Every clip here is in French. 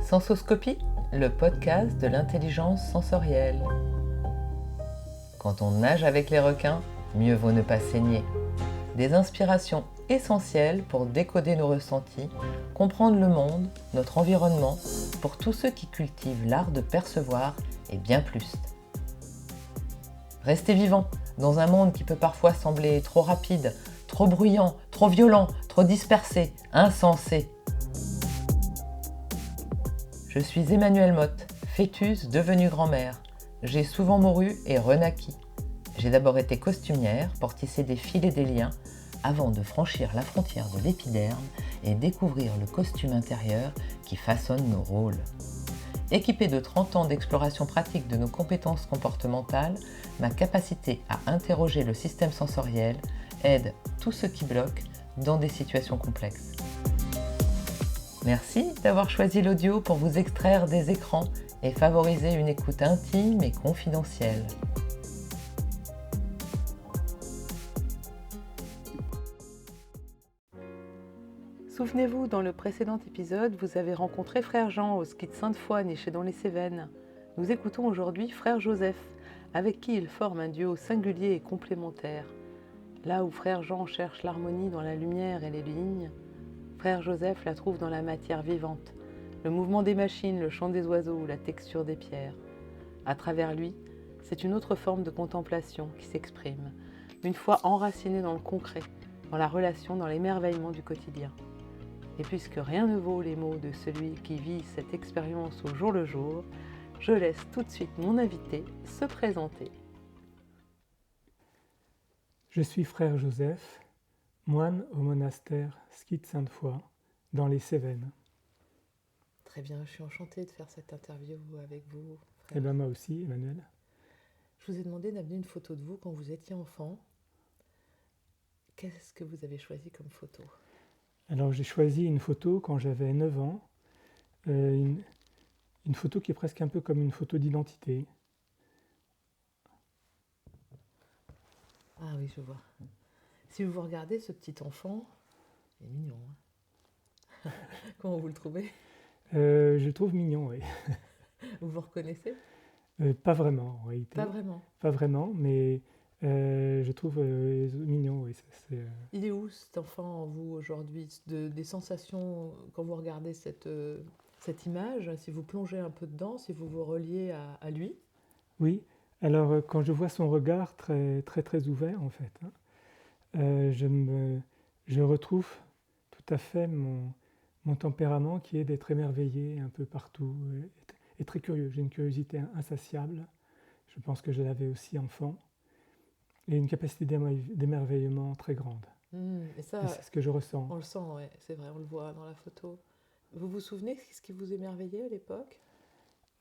Sensoscopie, le podcast de l'intelligence sensorielle. Quand on nage avec les requins, mieux vaut ne pas saigner. Des inspirations essentielles pour décoder nos ressentis, comprendre le monde, notre environnement, pour tous ceux qui cultivent l'art de percevoir et bien plus. Restez vivants dans un monde qui peut parfois sembler trop rapide, trop bruyant, trop violent, trop dispersé, insensé. Je suis Emmanuelle Motte, fœtus devenue grand-mère. J'ai souvent mouru et renaquis. J'ai d'abord été costumière pour tisser des fils et des liens, avant de franchir la frontière de l'épiderme et découvrir le costume intérieur qui façonne nos rôles. Équipée de 30 ans d'exploration pratique de nos compétences comportementales, ma capacité à interroger le système sensoriel aide tous ceux qui bloquent dans des situations complexes. Merci d'avoir choisi l'audio pour vous extraire des écrans et favoriser une écoute intime et confidentielle. Souvenez-vous, dans le précédent épisode, vous avez rencontré Frère Jean au ski de Sainte-Foy, niché dans les Cévennes. Nous écoutons aujourd'hui Frère Joseph, avec qui il forme un duo singulier et complémentaire. Là où Frère Jean cherche l'harmonie dans la lumière et les lignes, Frère Joseph la trouve dans la matière vivante, le mouvement des machines, le chant des oiseaux ou la texture des pierres. À travers lui, c'est une autre forme de contemplation qui s'exprime, une fois enracinée dans le concret, dans la relation, dans l'émerveillement du quotidien. Et puisque rien ne vaut les mots de celui qui vit cette expérience au jour le jour, je laisse tout de suite mon invité se présenter. Je suis Frère Joseph, moine au monastère Ski de Sainte-Foy, dans les Cévennes. Très bien, je suis enchantée de faire cette interview avec vous, frère. Et bien moi aussi, Emmanuel. Je vous ai demandé d'amener une photo de vous quand vous étiez enfant. Qu'est-ce que vous avez choisi comme photo ? Alors j'ai choisi une photo quand j'avais 9 ans, une photo qui est presque un peu comme une photo d'identité. Ah oui, je vois. Si vous regardez ce petit enfant, il est mignon. Hein. Comment vous le trouvez ? Je le trouve mignon, oui. Vous vous reconnaissez ? Pas vraiment, en réalité. Pas vraiment. Pas vraiment, mais je trouve mignon, oui. Il est où cet enfant en vous aujourd'hui ? Des sensations quand vous regardez cette image, si vous plongez un peu dedans, si vous vous reliez à lui ? Oui, alors quand je vois son regard très, très, très ouvert, en fait, je retrouve tout à fait mon tempérament qui est d'être émerveillé un peu partout et très curieux. J'ai une curiosité insatiable, je pense que je l'avais aussi enfant, et une capacité d'émerveillement très grande. Et ça, et c'est ce que je ressens. On le sent, ouais, c'est vrai, on le voit dans la photo. Vous vous souvenez ce qui vous émerveillait à l'époque ?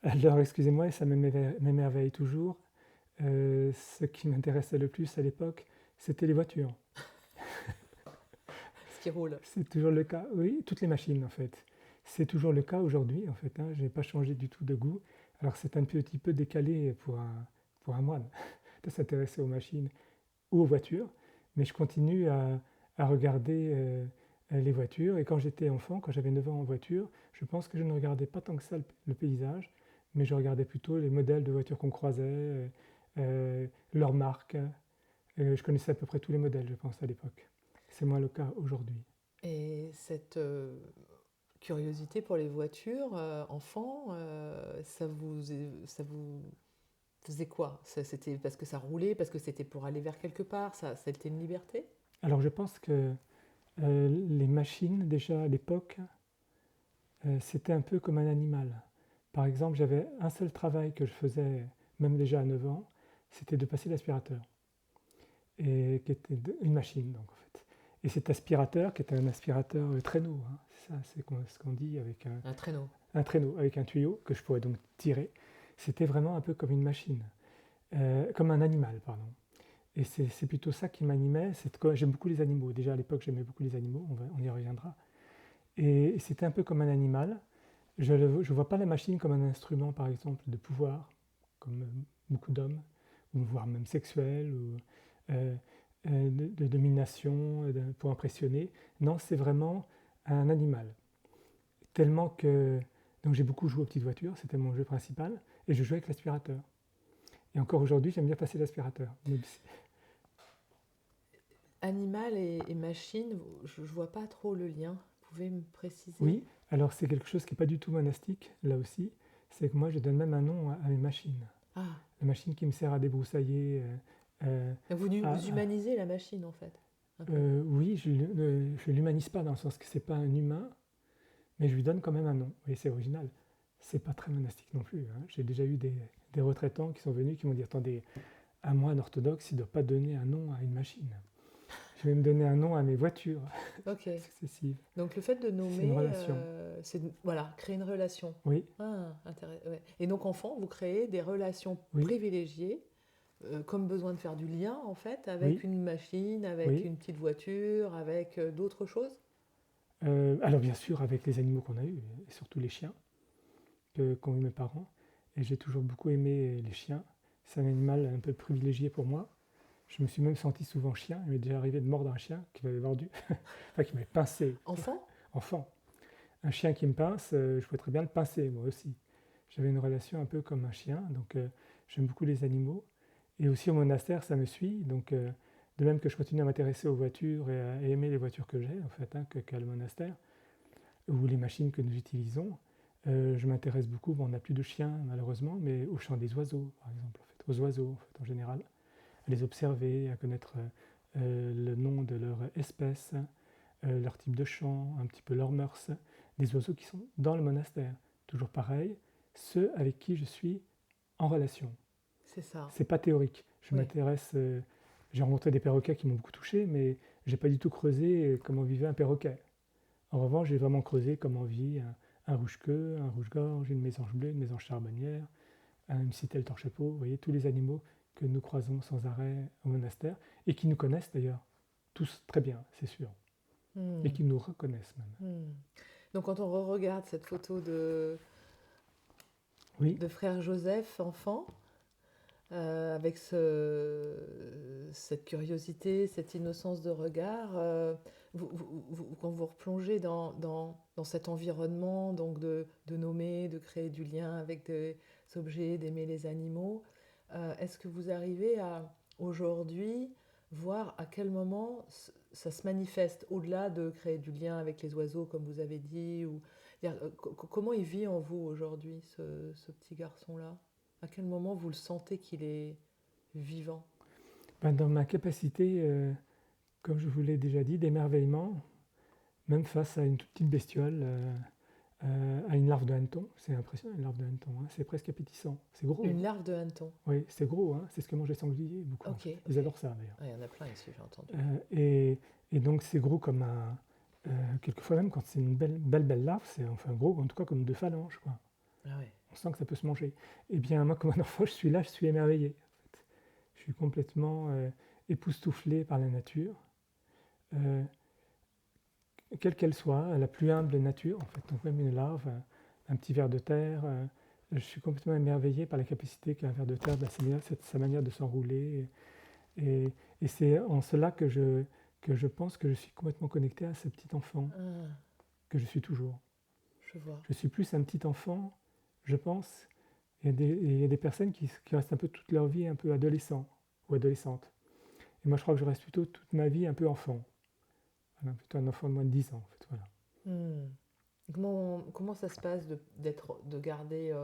Alors excusez-moi, ça m'émerveille toujours. Ce qui m'intéressait le plus à l'époque, c'était les voitures. Ce qui roule. C'est toujours le cas, oui, toutes les machines en fait. C'est toujours le cas aujourd'hui en fait, je n'ai pas changé du tout de goût. Alors c'est un petit peu décalé pour un moine de s'intéresser aux machines ou aux voitures, mais je continue à regarder les voitures. Et quand j'étais enfant, quand j'avais 9 ans en voiture, je pense que je ne regardais pas tant que ça le paysage, mais je regardais plutôt les modèles de voitures qu'on croisait, leurs marques. Je connaissais à peu près tous les modèles, je pense, à l'époque. C'est moins le cas aujourd'hui. Et cette curiosité pour les voitures, enfant, ça vous faisait quoi ? C'était parce que ça roulait, parce que c'était pour aller vers quelque part, c'était une liberté ? Alors je pense que les machines, déjà à l'époque, c'était un peu comme un animal. Par exemple, j'avais un seul travail que je faisais, même déjà à 9 ans, c'était de passer l'aspirateur. Et qui était une machine, donc en fait. Et cet aspirateur, qui était un aspirateur traîneau, c'est ça, c'est ce qu'on dit avec un traîneau. Un traîneau avec un tuyau que je pourrais donc tirer. C'était vraiment un peu comme une machine, comme un animal, pardon. Et c'est plutôt ça qui m'animait. J'aime beaucoup les animaux. Déjà à l'époque, j'aimais beaucoup les animaux, on y reviendra. Et c'était un peu comme un animal. Je ne vois pas la machine comme un instrument, par exemple, de pouvoir, comme beaucoup d'hommes, ou voire même sexuel, ou de domination, pour impressionner. Non, c'est vraiment un animal. Tellement que Donc j'ai beaucoup joué aux petites voitures, c'était mon jeu principal, et je jouais avec l'aspirateur. Et encore aujourd'hui, j'aime bien passer l'aspirateur. Animal et machine, je ne vois pas trop le lien. Vous pouvez me préciser? Oui, alors c'est quelque chose qui n'est pas du tout monastique, là aussi. C'est que moi, je donne même un nom à mes machines. Ah, La machine qui me sert à débroussailler, donc vous humanisez la machine en fait, un peu. oui, je ne l'humanise pas dans le sens que c'est pas un humain, mais je lui donne quand même un nom. Et c'est original. C'est pas très monastique non plus, hein. J'ai déjà eu des retraitants qui sont venus qui m'ont dit attendez, un moine orthodoxe, il ne doit pas donner un nom à une machine. Je vais me donner un nom à mes voitures Ok. successives. Donc le fait de C'est une nommer, relation. c'est voilà, créer une relation. Oui, Ah, ouais. Et donc enfant, vous créez des relations oui, privilégiées, comme besoin de faire du lien en fait, avec oui, une machine, avec oui. une petite voiture, avec d'autres choses. Alors bien sûr, avec les animaux qu'on a eus, et surtout les chiens qu'ont eu mes parents. Et j'ai toujours beaucoup aimé les chiens. C'est un animal un peu privilégié pour moi. Je me suis même senti souvent chien. Il m'est déjà arrivé de mordre un chien qui m'avait mordu, enfin qui m'avait pincé, Enfant? enfant. Un chien qui me pince, je pourrais très bien le pincer moi aussi. J'avais une relation un peu comme un chien, donc j'aime beaucoup les animaux. Et aussi au monastère, ça me suit, donc de même que je continue à m'intéresser aux voitures et à aimer les voitures que j'ai, en fait, hein, qu'à le monastère, ou les machines que nous utilisons, je m'intéresse beaucoup, bon, on n'a plus de chiens malheureusement, mais au chant des oiseaux, par exemple, en fait, aux oiseaux en, fait, en général, à les observer, à connaître le nom de leur espèce, leur type de chant, un petit peu leurs mœurs, des oiseaux qui sont dans le monastère. Toujours pareil, ceux avec qui je suis en relation. C'est ça. C'est pas théorique. Je Oui. m'intéresse, j'ai rencontré des perroquets qui m'ont beaucoup touché, mais j'ai pas du tout creusé comment vivait un perroquet. En revanche, j'ai vraiment creusé comment vit un rouge-queue, un rouge-gorge, une mésange bleue, une mésange charbonnière, une citelle torche-peau, vous voyez, tous les animaux que nous croisons sans arrêt au monastère, et qui nous connaissent d'ailleurs, tous très bien, c'est sûr, et Hmm, qui nous reconnaissent même. hmm. Donc quand on regarde cette photo Oui, de frère Joseph, enfant, avec cette curiosité, cette innocence de regard, quand vous replongez dans cet environnement, donc de nommer, de créer du lien avec des objets, d'aimer les animaux, est-ce que vous arrivez à aujourd'hui voir à quel moment ça se manifeste au-delà de créer du lien avec les oiseaux, comme vous avez dit, ou comment il vit en vous aujourd'hui, ce petit garçon-là? À quel moment vous le sentez qu'il est vivant? ben, dans ma capacité, comme je vous l'ai déjà dit, d'émerveillement, même face à une toute petite bestiole, à une larve de hanneton, c'est impressionnant une larve de hanneton, hein, c'est presque appétissant, c'est gros. Une larve de hanneton. Oui, c'est gros, hein, c'est ce que mangent les sangliers beaucoup en Ok, fait. Ils ok. adorent ça d'ailleurs. Ah, il y en a plein ici, j'ai entendu. Et donc c'est gros comme un. Quelquefois même quand c'est une belle larve, c'est enfin gros, en tout cas comme deux phalanges, quoi. Ah ouais. On sent que ça peut se manger. Eh bien moi comme un enfant, je suis là, je suis émerveillé. En fait. Je suis complètement époustouflé par la nature, euh, quelle qu'elle soit, la plus humble nature, en fait. Donc même une larve, un petit ver de terre, je suis complètement émerveillé par la capacité qu'a un ver de terre, sa manière de s'enrouler. Et, et c'est en cela que je pense que je suis complètement connecté à ce petit enfant, Ah, que je suis toujours. je vois. Je suis plus un petit enfant, je pense. Il y a des personnes qui restent un peu toute leur vie un peu adolescents ou adolescentes. Et moi, je crois que je reste plutôt toute ma vie un peu enfant. Voilà, plutôt un enfant de moins de 10 ans, en fait. Voilà. Hmm. Comment ça se passe de garder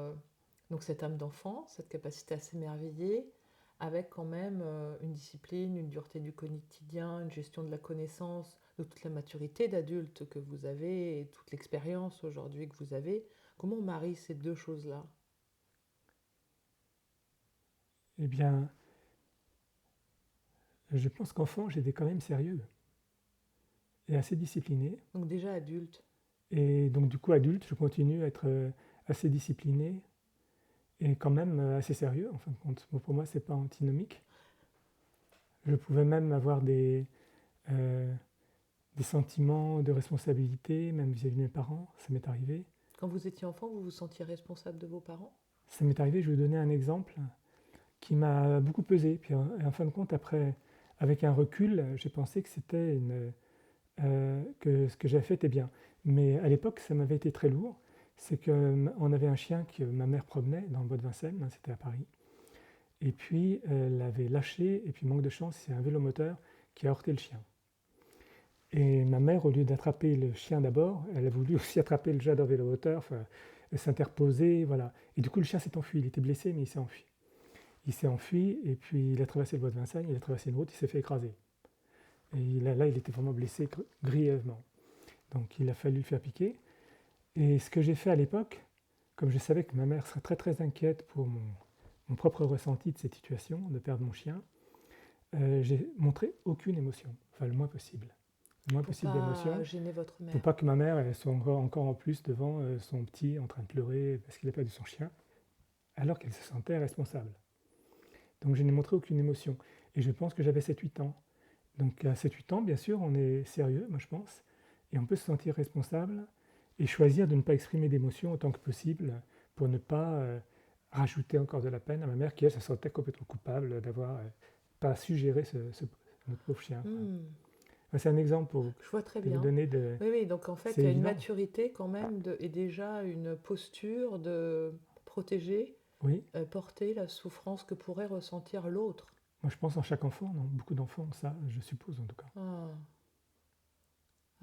donc cette âme d'enfant, cette capacité à s'émerveiller, avec quand même une discipline, une dureté du quotidien, une gestion de la connaissance, de toute la maturité d'adulte que vous avez et toute l'expérience aujourd'hui que vous avez. Comment on marie ces deux choses-là? Eh bien, je pense qu'enfant, j'étais quand même sérieux et assez discipliné. Donc déjà adulte. Et donc, du coup, adulte, je continue à être assez discipliné et quand même assez sérieux, en fin de compte. Bon, pour moi, c'est pas antinomique. Je pouvais même avoir euh, des sentiments de responsabilité, même vis-à-vis de mes parents, ça m'est arrivé. Quand vous étiez enfant, vous vous sentiez responsable de vos parents? Ça m'est arrivé, je vais vous donner un exemple qui m'a beaucoup pesé. Puis en fin de compte, après, avec un recul, j'ai pensé que que ce que j'avais fait était bien. Mais à l'époque, ça m'avait été très lourd. c'est qu'on avait un chien que ma mère promenait dans le bois de Vincennes, hein, c'était à Paris. Et puis elle l'avait lâché, et puis manque de chance, c'est un vélomoteur qui a heurté le chien. Et ma mère, au lieu d'attraper le chien d'abord, elle a voulu aussi attraper le jadot vélomoteur, enfin, s'interposer, voilà. Et du coup, le chien s'est enfui. Il était blessé, mais il s'est enfui. Il s'est enfui, et puis il a traversé le bois de Vincennes, il a traversé une route, il s'est fait écraser. Et là, il était vraiment blessé grièvement. Donc il a fallu le faire piquer. Et ce que j'ai fait à l'époque, comme je savais que ma mère serait très très inquiète pour mon propre ressenti de cette situation, de perdre mon chien, j'ai montré aucune émotion, enfin le moins possible. Le moins Pour possible pas d'émotion, gêner votre pour mère. pas que ma mère elle soit encore en plus devant son petit en train de pleurer parce qu'il a perdu son chien, alors qu'elle se sentait responsable. Donc je n'ai montré aucune émotion. Et je pense que j'avais 7-8 ans. Donc à 7-8 ans, bien sûr, on est sérieux, moi je pense, et on peut se sentir responsable et choisir de ne pas exprimer d'émotion autant que possible pour ne pas rajouter encore de la peine à ma mère qui, elle, se sentait complètement coupable d'avoir pas su gérer notre pauvre chien. Hmm, C'est un exemple pour je vois très vous bien. donner de... Oui, oui, donc en fait, C'est il y a une évident. maturité quand même et déjà une posture de protéger, Oui, porter la souffrance que pourrait ressentir l'autre. moi je pense en chaque enfant, non? Beaucoup d'enfants ont ça, je suppose en tout cas. Ah,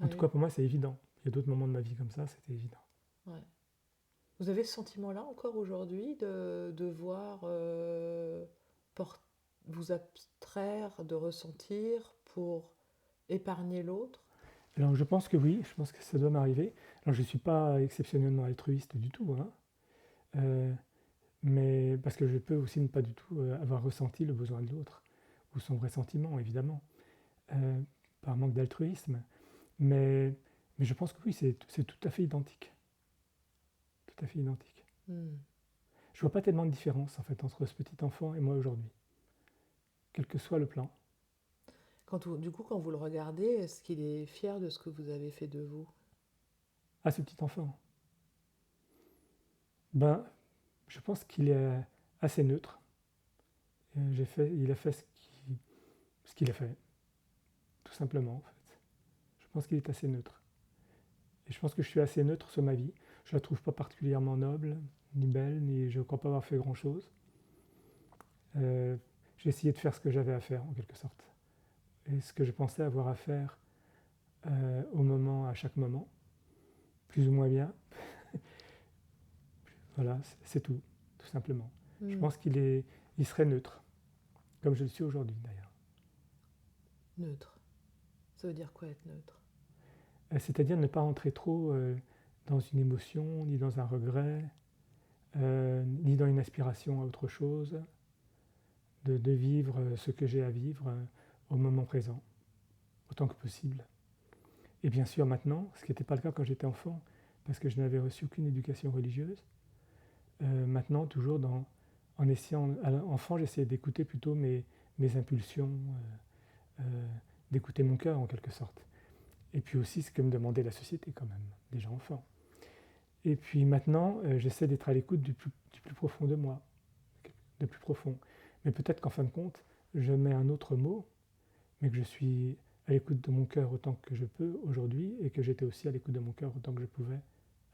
En tout oui, cas pour moi c'est évident. Il y a d'autres moments de ma vie comme ça, c'était évident. ouais. Vous avez ce sentiment-là encore aujourd'hui de devoir por- vous abstraire de ressentir pour épargner l'autre? Alors je pense que oui, je pense que ça doit m'arriver. Alors je ne suis pas exceptionnellement altruiste du tout, hein. Euh, mais parce que je peux aussi ne pas du tout avoir ressenti le besoin de l'autre, ou son ressentiment évidemment, euh, par manque d'altruisme. Mais, mais je pense que oui, c'est tout à fait identique. Tout à fait identique. Hmm. Je vois pas tellement de différence en fait entre ce petit enfant et moi aujourd'hui, quel que soit le plan. Du coup, quand vous le regardez, est-ce qu'il est fier de ce que vous avez fait de vous? Ah, ce petit enfant, ben, je pense qu'il est assez neutre. Il a fait ce qu'il a fait, tout simplement en fait. Je pense qu'il est assez neutre. Et je pense que je suis assez neutre sur ma vie. Je la trouve pas particulièrement noble, ni belle, ni je ne crois pas avoir fait grand-chose. Euh, j'ai essayé de faire ce que j'avais à faire, en quelque sorte. Et ce que je pensais avoir à faire à chaque moment, plus ou moins bien. Voilà, c'est tout simplement. Je Hmm. pense il serait neutre, comme je le suis aujourd'hui d'ailleurs. Neutre. Ça veut dire quoi être neutre? C'est-à-dire ne pas entrer trop dans une émotion, ni dans un regret, ni dans une aspiration à autre chose, de vivre ce que j'ai à vivre au moment présent, autant que possible. Et bien sûr maintenant, ce qui n'était pas le cas quand j'étais enfant, parce que je n'avais reçu aucune éducation religieuse, maintenant toujours en essayant, enfant j'essayais d'écouter plutôt mes impulsions, euh, d'écouter mon cœur en quelque sorte. Et puis aussi ce que me demandait la société quand même, déjà enfant. Et puis maintenant, j'essaie d'être à l'écoute du plus profond de moi, de plus profond. Mais peut-être qu'en fin de compte, je mets un autre mot, mais que je suis à l'écoute de mon cœur autant que je peux aujourd'hui, et que j'étais aussi à l'écoute de mon cœur autant que je pouvais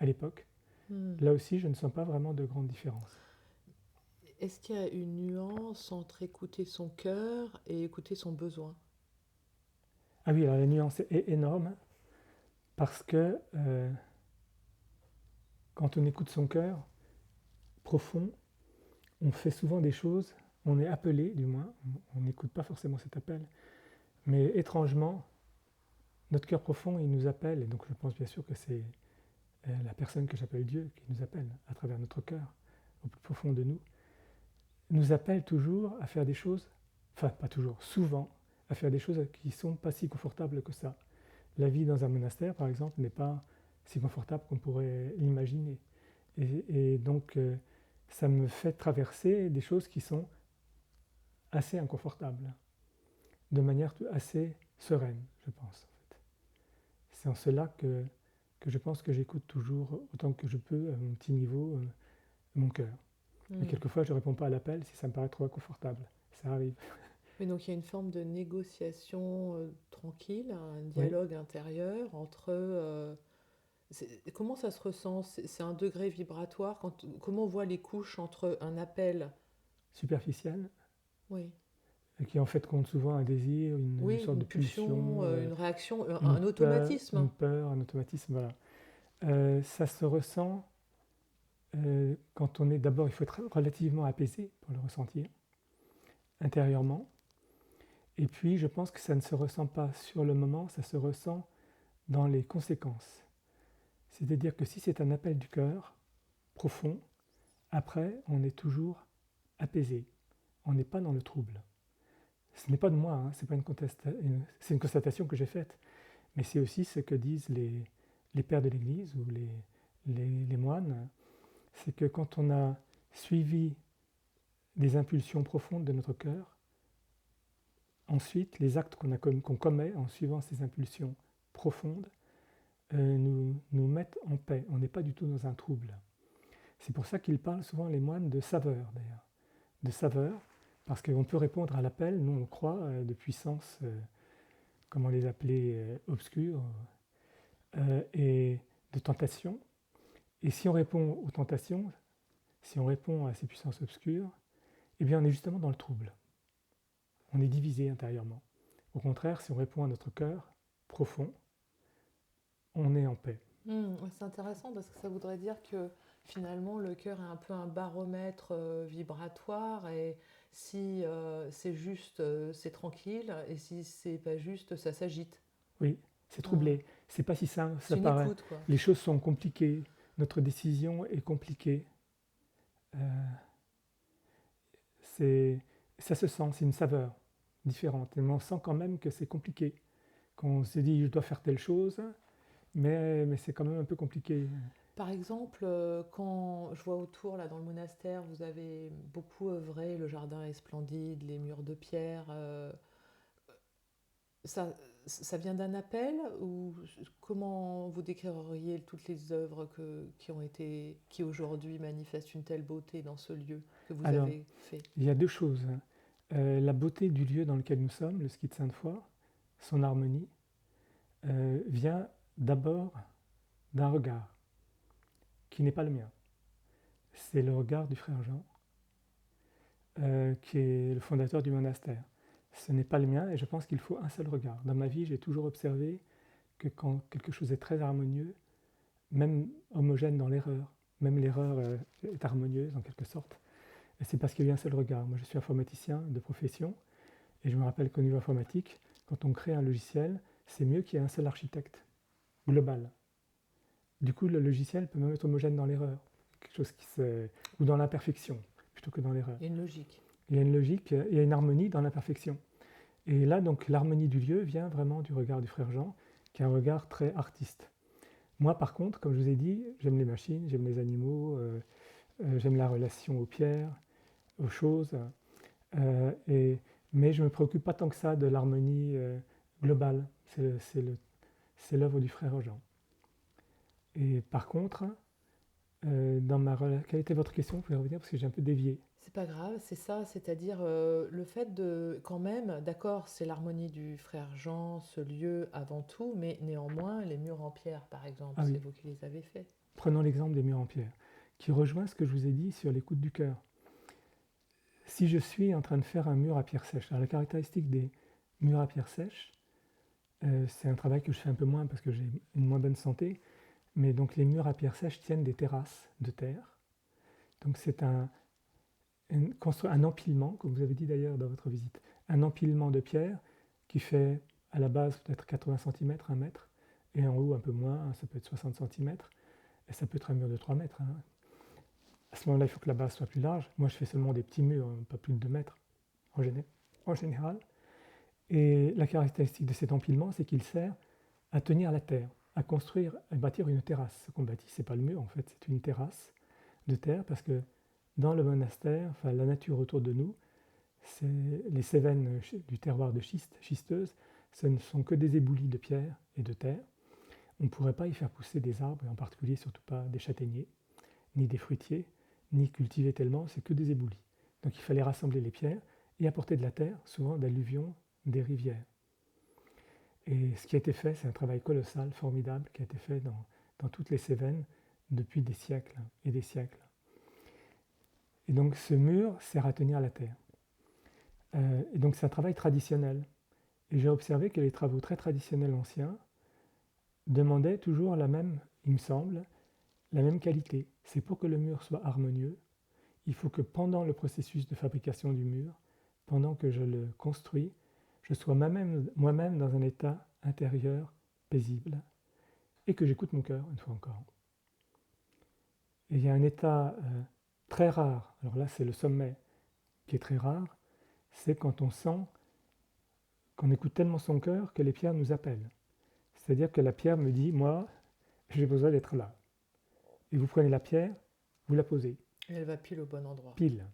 à l'époque. Hmm. Là aussi, je ne sens pas vraiment de grande différence. Est-ce qu'il y a une nuance entre écouter son cœur et écouter son besoin? Ah oui, alors la nuance est énorme, parce que quand on écoute son cœur profond, on fait souvent des choses, on est appelé du moins, on n'écoute pas forcément cet appel, mais étrangement, notre cœur profond, il nous appelle, et donc je pense bien sûr que c'est la personne que j'appelle Dieu qui nous appelle à travers notre cœur, au plus profond de nous appelle toujours à faire des choses, enfin pas toujours, souvent, à faire des choses qui ne sont pas si confortables que ça. La vie dans un monastère, par exemple, n'est pas si confortable qu'on pourrait l'imaginer. Et donc, ça me fait traverser des choses qui sont assez inconfortables, de manière assez sereine, je pense. En fait. C'est en cela que je pense que j'écoute toujours autant que je peux, à mon petit niveau, mon cœur. Mais Hmm. quelquefois, je ne réponds pas à l'appel si ça me paraît trop inconfortable. Ça arrive. Mais donc il y a une forme de négociation tranquille, un Oui, dialogue intérieur entre Comment ça se ressent? C'est un degré vibratoire? Comment on voit les couches entre un appel? Superficielle, Oui. qui en fait compte souvent un désir, une Oui, sorte une de pulsion, pulsion, une réaction, une un peur, automatisme. une peur, un automatisme, voilà. Ça se ressent quand on est d'abord, il faut être relativement apaisé pour le ressentir intérieurement. Et puis, je pense que ça ne se ressent pas sur le moment, ça se ressent dans les conséquences. C'est-à-dire que si c'est un appel du cœur profond, après, on est toujours apaisé. On n'est pas dans le trouble. Ce n'est pas de moi, hein, c'est pas c'est une constatation que j'ai faite, mais c'est aussi ce que disent les pères de l'Église ou les moines, c'est que quand on a suivi des impulsions profondes de notre cœur, ensuite, les actes qu'on commet en suivant ces impulsions profondes nous mettent en paix. On n'est pas du tout dans un trouble. C'est pour ça qu'ils parlent souvent, les moines, de saveur, d'ailleurs. De saveur, parce qu'on peut répondre à l'appel, nous on croit, de puissance, comment les appeler, obscure, et de tentation. Et si on répond aux tentations, si on répond à ces puissances obscures, eh bien on est justement dans le trouble. On est divisé intérieurement. Au contraire, si on répond à notre cœur profond, on est en paix. C'est intéressant parce que ça voudrait dire que finalement le cœur est un peu un baromètre vibratoire et si c'est juste, c'est tranquille et si c'est pas juste, ça s'agite. Oui, c'est Ah, troublé. C'est pas si simple, ça c'est une paraît. écoute, quoi. Les choses sont compliquées. Notre décision est compliquée. Euh, c'est, ça se sent, c'est une saveur différente. Et on sent quand même que c'est compliqué. Qu'on se dit, je dois faire telle chose, mais c'est quand même un peu compliqué. Par exemple, quand je vois autour, là, dans le monastère, vous avez beaucoup œuvré, le jardin est splendide, les murs de pierre. Ça, ça vient d'un appel ou comment vous décririez toutes les œuvres qui ont été, qui aujourd'hui manifestent une telle beauté dans ce lieu que vous Alors, avez fait? il y a deux choses. La beauté du lieu dans lequel nous sommes, le ski de Sainte-Foy, son harmonie, vient d'abord d'un regard qui n'est pas le mien. C'est le regard du frère Jean, qui est le fondateur du monastère. Ce n'est pas le mien et je pense qu'il faut un seul regard. Dans ma vie, j'ai toujours observé que quand quelque chose est très harmonieux, même homogène dans l'erreur, même l'erreur est harmonieuse en quelque sorte, et c'est parce qu'il y a un seul regard. Moi, je suis informaticien de profession et je me rappelle qu'au niveau informatique, quand on crée un logiciel, c'est mieux qu'il y ait un seul architecte global. Du coup, le logiciel peut même être homogène dans l'erreur, quelque chose ou dans l'imperfection plutôt que dans l'erreur. Il y a une logique. Il y a une logique, il y a une harmonie dans l'imperfection. Et là, donc, l'harmonie du lieu vient vraiment du regard du frère Jean, qui est un regard très artiste. Moi, par contre, comme je vous ai dit, j'aime les machines, j'aime les animaux, j'aime la relation aux pierres, aux choses, mais je ne me préoccupe pas tant que ça de l'harmonie globale. C'est l'œuvre du frère Jean. Et par contre, quelle était votre question? Vous pouvez revenir parce que j'ai un peu dévié. C'est pas grave, c'est ça, c'est-à-dire le fait de, quand même, d'accord, c'est l'harmonie du frère Jean, ce lieu avant tout, mais néanmoins, les murs en pierre, par exemple, Ah c'est oui, vous qui les avez faits. prenons l'exemple des murs en pierre, qui rejoint ce que je vous ai dit sur l'écoute du cœur. Si je suis en train de faire un mur à pierre sèche, alors la caractéristique des murs à pierre sèche, c'est un travail que je fais un peu moins parce que j'ai une moins bonne santé, mais donc les murs à pierre sèche tiennent des terrasses de terre. Donc c'est un empilement, comme vous avez dit d'ailleurs dans votre visite, un empilement de pierre qui fait à la base peut-être 80 cm, 1 mètre, et en haut un peu moins, ça peut être 60 cm, et ça peut être un mur de 3 mètres. Hein. À ce moment-là, il faut que la base soit plus large. Moi, je fais seulement des petits murs, pas plus de 2 mètres en général. Et la caractéristique de cet empilement, c'est qu'il sert à tenir la terre, à construire, à bâtir une terrasse. Ce qu'on bâtit, ce n'est pas le mur, en fait, c'est une terrasse de terre, parce que dans le monastère, enfin, la nature autour de nous, les cévennes du terroir de schiste, schisteuses, ce ne sont que des éboulis de pierre et de terre. On ne pourrait pas y faire pousser des arbres, et en particulier surtout pas des châtaigniers, ni des fruitiers, ni cultiver tellement, c'est que des éboulis. Donc il fallait rassembler les pierres et apporter de la terre, souvent d'alluvions des rivières. Et ce qui a été fait, c'est un travail colossal, formidable, qui a été fait dans toutes les Cévennes depuis des siècles et des siècles. Et donc ce mur sert à tenir la terre. Et donc c'est un travail traditionnel. Et j'ai observé que les travaux très traditionnels anciens demandaient toujours la même, il me semble, la même qualité. C'est pour que le mur soit harmonieux, il faut que pendant le processus de fabrication du mur, pendant que je le construis, je sois moi-même dans un état intérieur paisible et que j'écoute mon cœur, une fois encore. Et il y a un état très rare, alors là c'est le sommet qui est très rare, c'est quand on sent qu'on écoute tellement son cœur que les pierres nous appellent. C'est-à-dire que la pierre me dit, moi, j'ai besoin d'être là. Et vous prenez la pierre, vous la posez. Et elle va pile au bon endroit. Pile.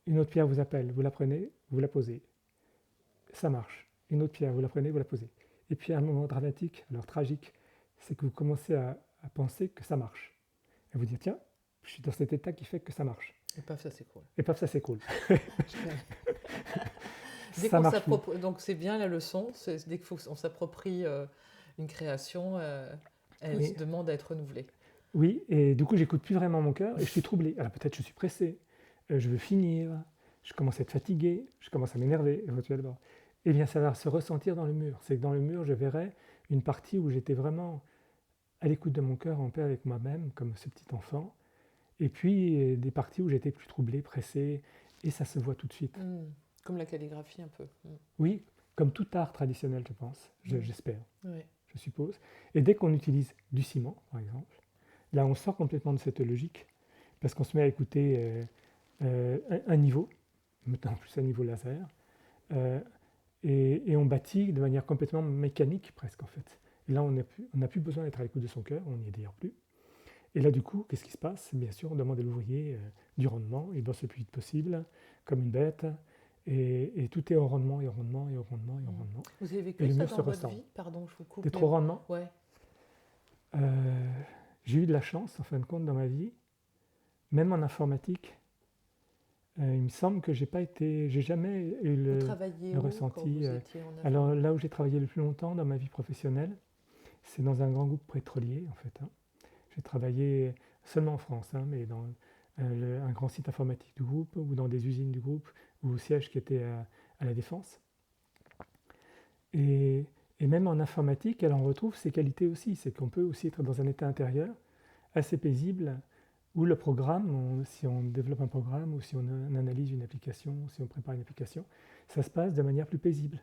Une autre pierre vous appelle, vous la prenez, vous la posez. Ça marche. Une autre pierre, vous la prenez, vous la posez. Et puis à un moment dramatique, alors tragique, c'est que vous commencez à penser que ça marche. Et vous dites, tiens, je suis dans cet état qui fait que ça marche. Et paf, ça s'écroule. Et paf, ça s'écroule. Dès qu'on s'approprie, donc c'est bien la leçon, c'est dès qu'on s'approprie une création, elle Oui. se demande à être renouvelée. Oui, et du coup, j'écoute plus vraiment mon cœur et je suis troublé. Alors peut-être je suis pressé, je veux finir, je commence à être fatigué, je commence à m'énerver éventuellement. Eh bien, ça va se ressentir dans le mur. C'est que dans le mur, je verrai une partie où j'étais vraiment à l'écoute de mon cœur, en paix avec moi-même, comme ce petit enfant. Et puis des parties où j'étais plus troublé, pressé, et ça se voit tout de suite. Comme la calligraphie un peu. Oui, comme tout art traditionnel, je pense, j'espère, Oui. je suppose. Et dès qu'on utilise du ciment, par exemple, là on sort complètement de cette logique, parce qu'on se met à écouter un niveau, maintenant plus un niveau laser, et on bâtit de manière complètement mécanique presque en fait. Et là on n'a plus besoin d'être à l'écoute de son cœur, on n'y est d'ailleurs plus. Et là du coup, qu'est-ce qui se passe? Bien sûr, on demande à l'ouvrier du rendement, il bosse le plus vite possible, comme une bête, et tout est au rendement, et au rendement, et au rendement, et au rendement. Vous avez vécu ça dans votre vie? Pardon, je vous coupe. Des trop rendements? Ouais. J'ai eu de la chance, en fin de compte, dans ma vie, même en informatique. Il me semble que j'ai jamais eu le ressenti. Alors là où j'ai travaillé le plus longtemps dans ma vie professionnelle, c'est dans un grand groupe pétrolier, en fait. J'ai travaillé seulement en France, mais dans un grand site informatique du groupe, ou dans des usines du groupe, ou au siège qui était à la Défense. Et même en informatique, elle en retrouve ses qualités aussi. C'est qu'on peut aussi être dans un état intérieur assez paisible, où le programme, si on développe un programme, ou si on analyse une application, si on prépare une application, ça se passe de manière plus paisible.